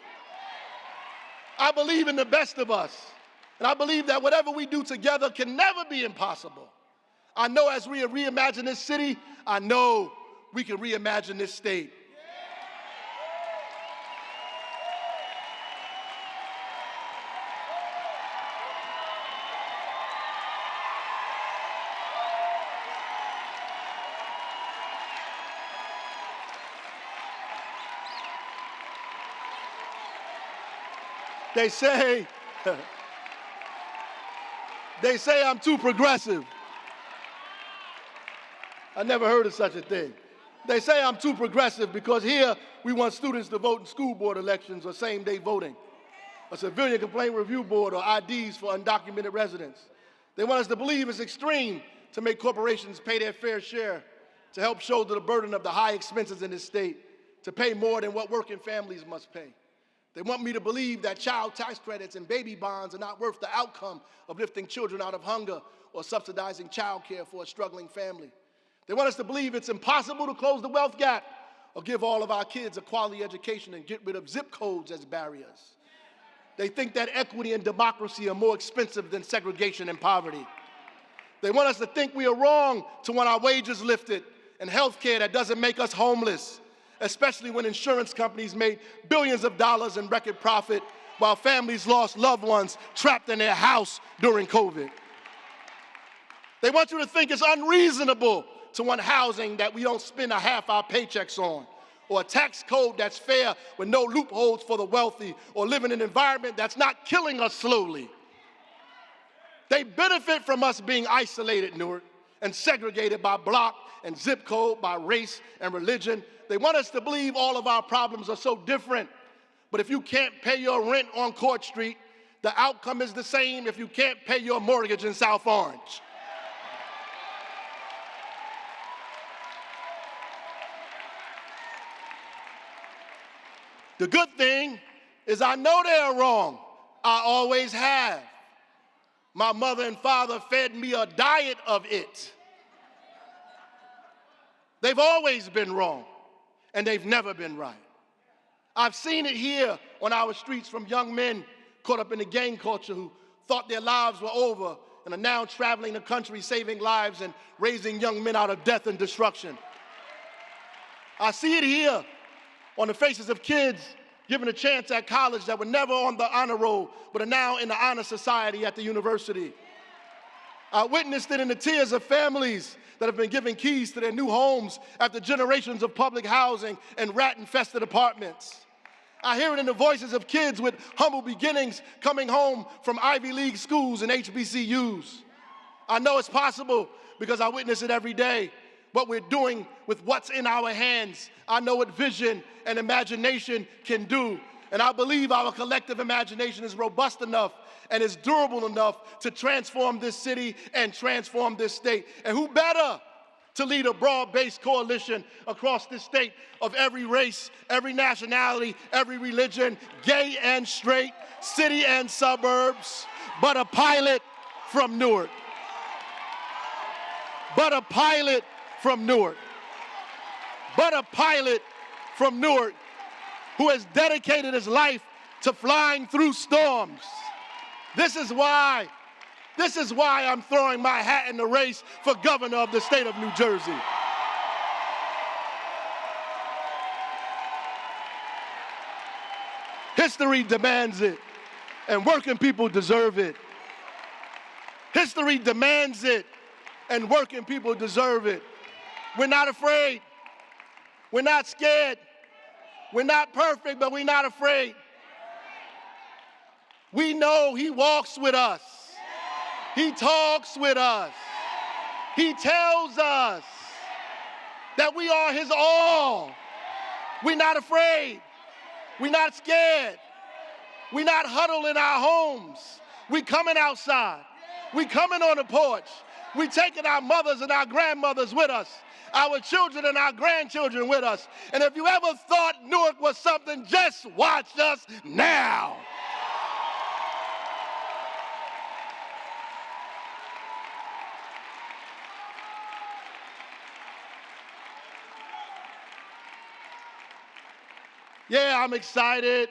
I believe in the best of us. And I believe that whatever we do together can never be impossible. I know as we reimagine this city, I know we can reimagine this state. They say, they say I'm too progressive. I never heard of such a thing. They say I'm too progressive because here we want students to vote in school board elections or same-day voting, a civilian complaint review board, or IDs for undocumented residents. They want us to believe it's extreme to make corporations pay their fair share, to help shoulder the burden of the high expenses in this state, to pay more than what working families must pay. They want me to believe that child tax credits and baby bonds are not worth the outcome of lifting children out of hunger or subsidizing child care for a struggling family. They want us to believe it's impossible to close the wealth gap or give all of our kids a quality education and get rid of zip codes as barriers. They think that equity and democracy are more expensive than segregation and poverty. They want us to think we are wrong to want our wages lifted and health care that doesn't make us homeless, especially when insurance companies made billions of dollars in record profit while families lost loved ones trapped in their house during COVID. They want you to think it's unreasonable to want housing that we don't spend a half our paychecks on, or a tax code that's fair with no loopholes for the wealthy, or live in an environment that's not killing us slowly. They benefit from us being isolated, Newark, and segregated by block and zip code, by race and religion. They want us to believe all of our problems are so different. But if you can't pay your rent on Court Street, the outcome is the same if you can't pay your mortgage in South Orange. The good thing is I know they're wrong. I always have. My mother and father fed me a diet of it. They've always been wrong, and they've never been right. I've seen it here on our streets from young men caught up in the gang culture who thought their lives were over and are now traveling the country saving lives and raising young men out of death and destruction. I see it here on the faces of kids given a chance at college that were never on the honor roll but are now in the honor society at the university. I witnessed it in the tears of families that have been given keys to their new homes after generations of public housing and rat-infested apartments. I hear it in the voices of kids with humble beginnings coming home from Ivy League schools and HBCUs. I know it's possible because I witness it every day. What we're doing with what's in our hands, I know what vision and imagination can do. And I believe our collective imagination is robust enough and is durable enough to transform this city and transform this state. And who better to lead a broad-based coalition across this state of every race, every nationality, every religion, gay and straight, city and suburbs, but a pilot from Newark. But a pilot from Newark. But a pilot from Newark who has dedicated his life to flying through storms. This is why I'm throwing my hat in the race for governor of the state of New Jersey. History demands it, and working people deserve it. History demands it, and working people deserve it. We're not afraid. We're not scared. We're not perfect, but we're not afraid. We know he walks with us. He talks with us. He tells us that we are his all. We're not afraid. We're not scared. We're not huddled in our homes. We're coming outside. We're coming on the porch. We're taking our mothers and our grandmothers with us, our children and our grandchildren with us. And if you ever thought Newark was something, just watch us now. Yeah, I'm excited,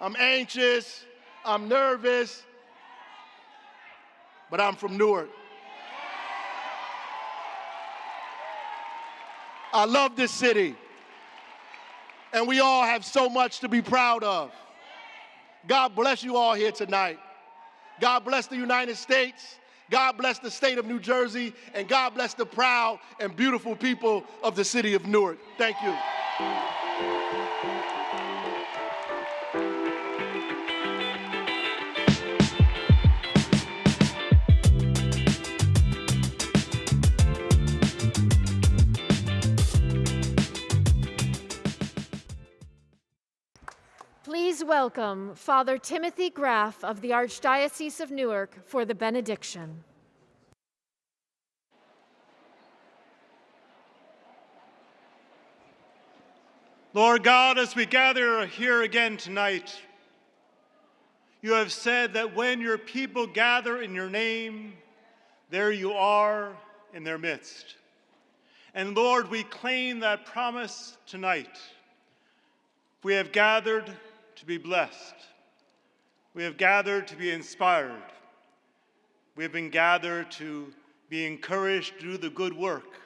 I'm anxious, I'm nervous, but I'm from Newark. I love this city, and we all have so much to be proud of. God bless you all here tonight. God bless the United States. God bless the state of New Jersey, and God bless the proud and beautiful people of the city of Newark. Thank you. Please welcome Father Timothy Graff of the Archdiocese of Newark for the benediction. Lord God, as we gather here again tonight, you have said that when your people gather in your name, there you are in their midst. And Lord, we claim that promise tonight. We have gathered to be blessed. We have gathered to be inspired. We have been gathered to be encouraged to do the good work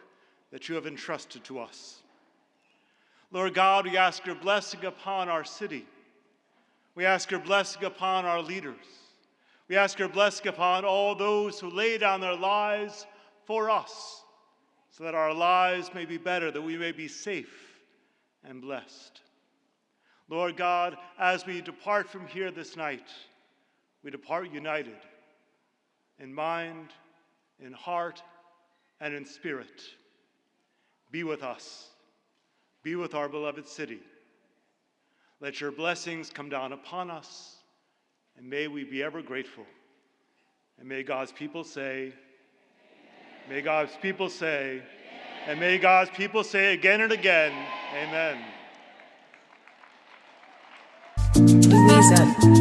that you have entrusted to us. Lord God, we ask your blessing upon our city. We ask your blessing upon our leaders. We ask your blessing upon all those who lay down their lives for us, so that our lives may be better, that we may be safe and blessed. Lord God, as we depart from here this night, we depart united in mind, in heart, and in spirit. Be with us. Be with our beloved city. Let your blessings come down upon us, and may we be ever grateful. And may God's people say, may God's people say, and may God's people say again and again, amen. Louisa.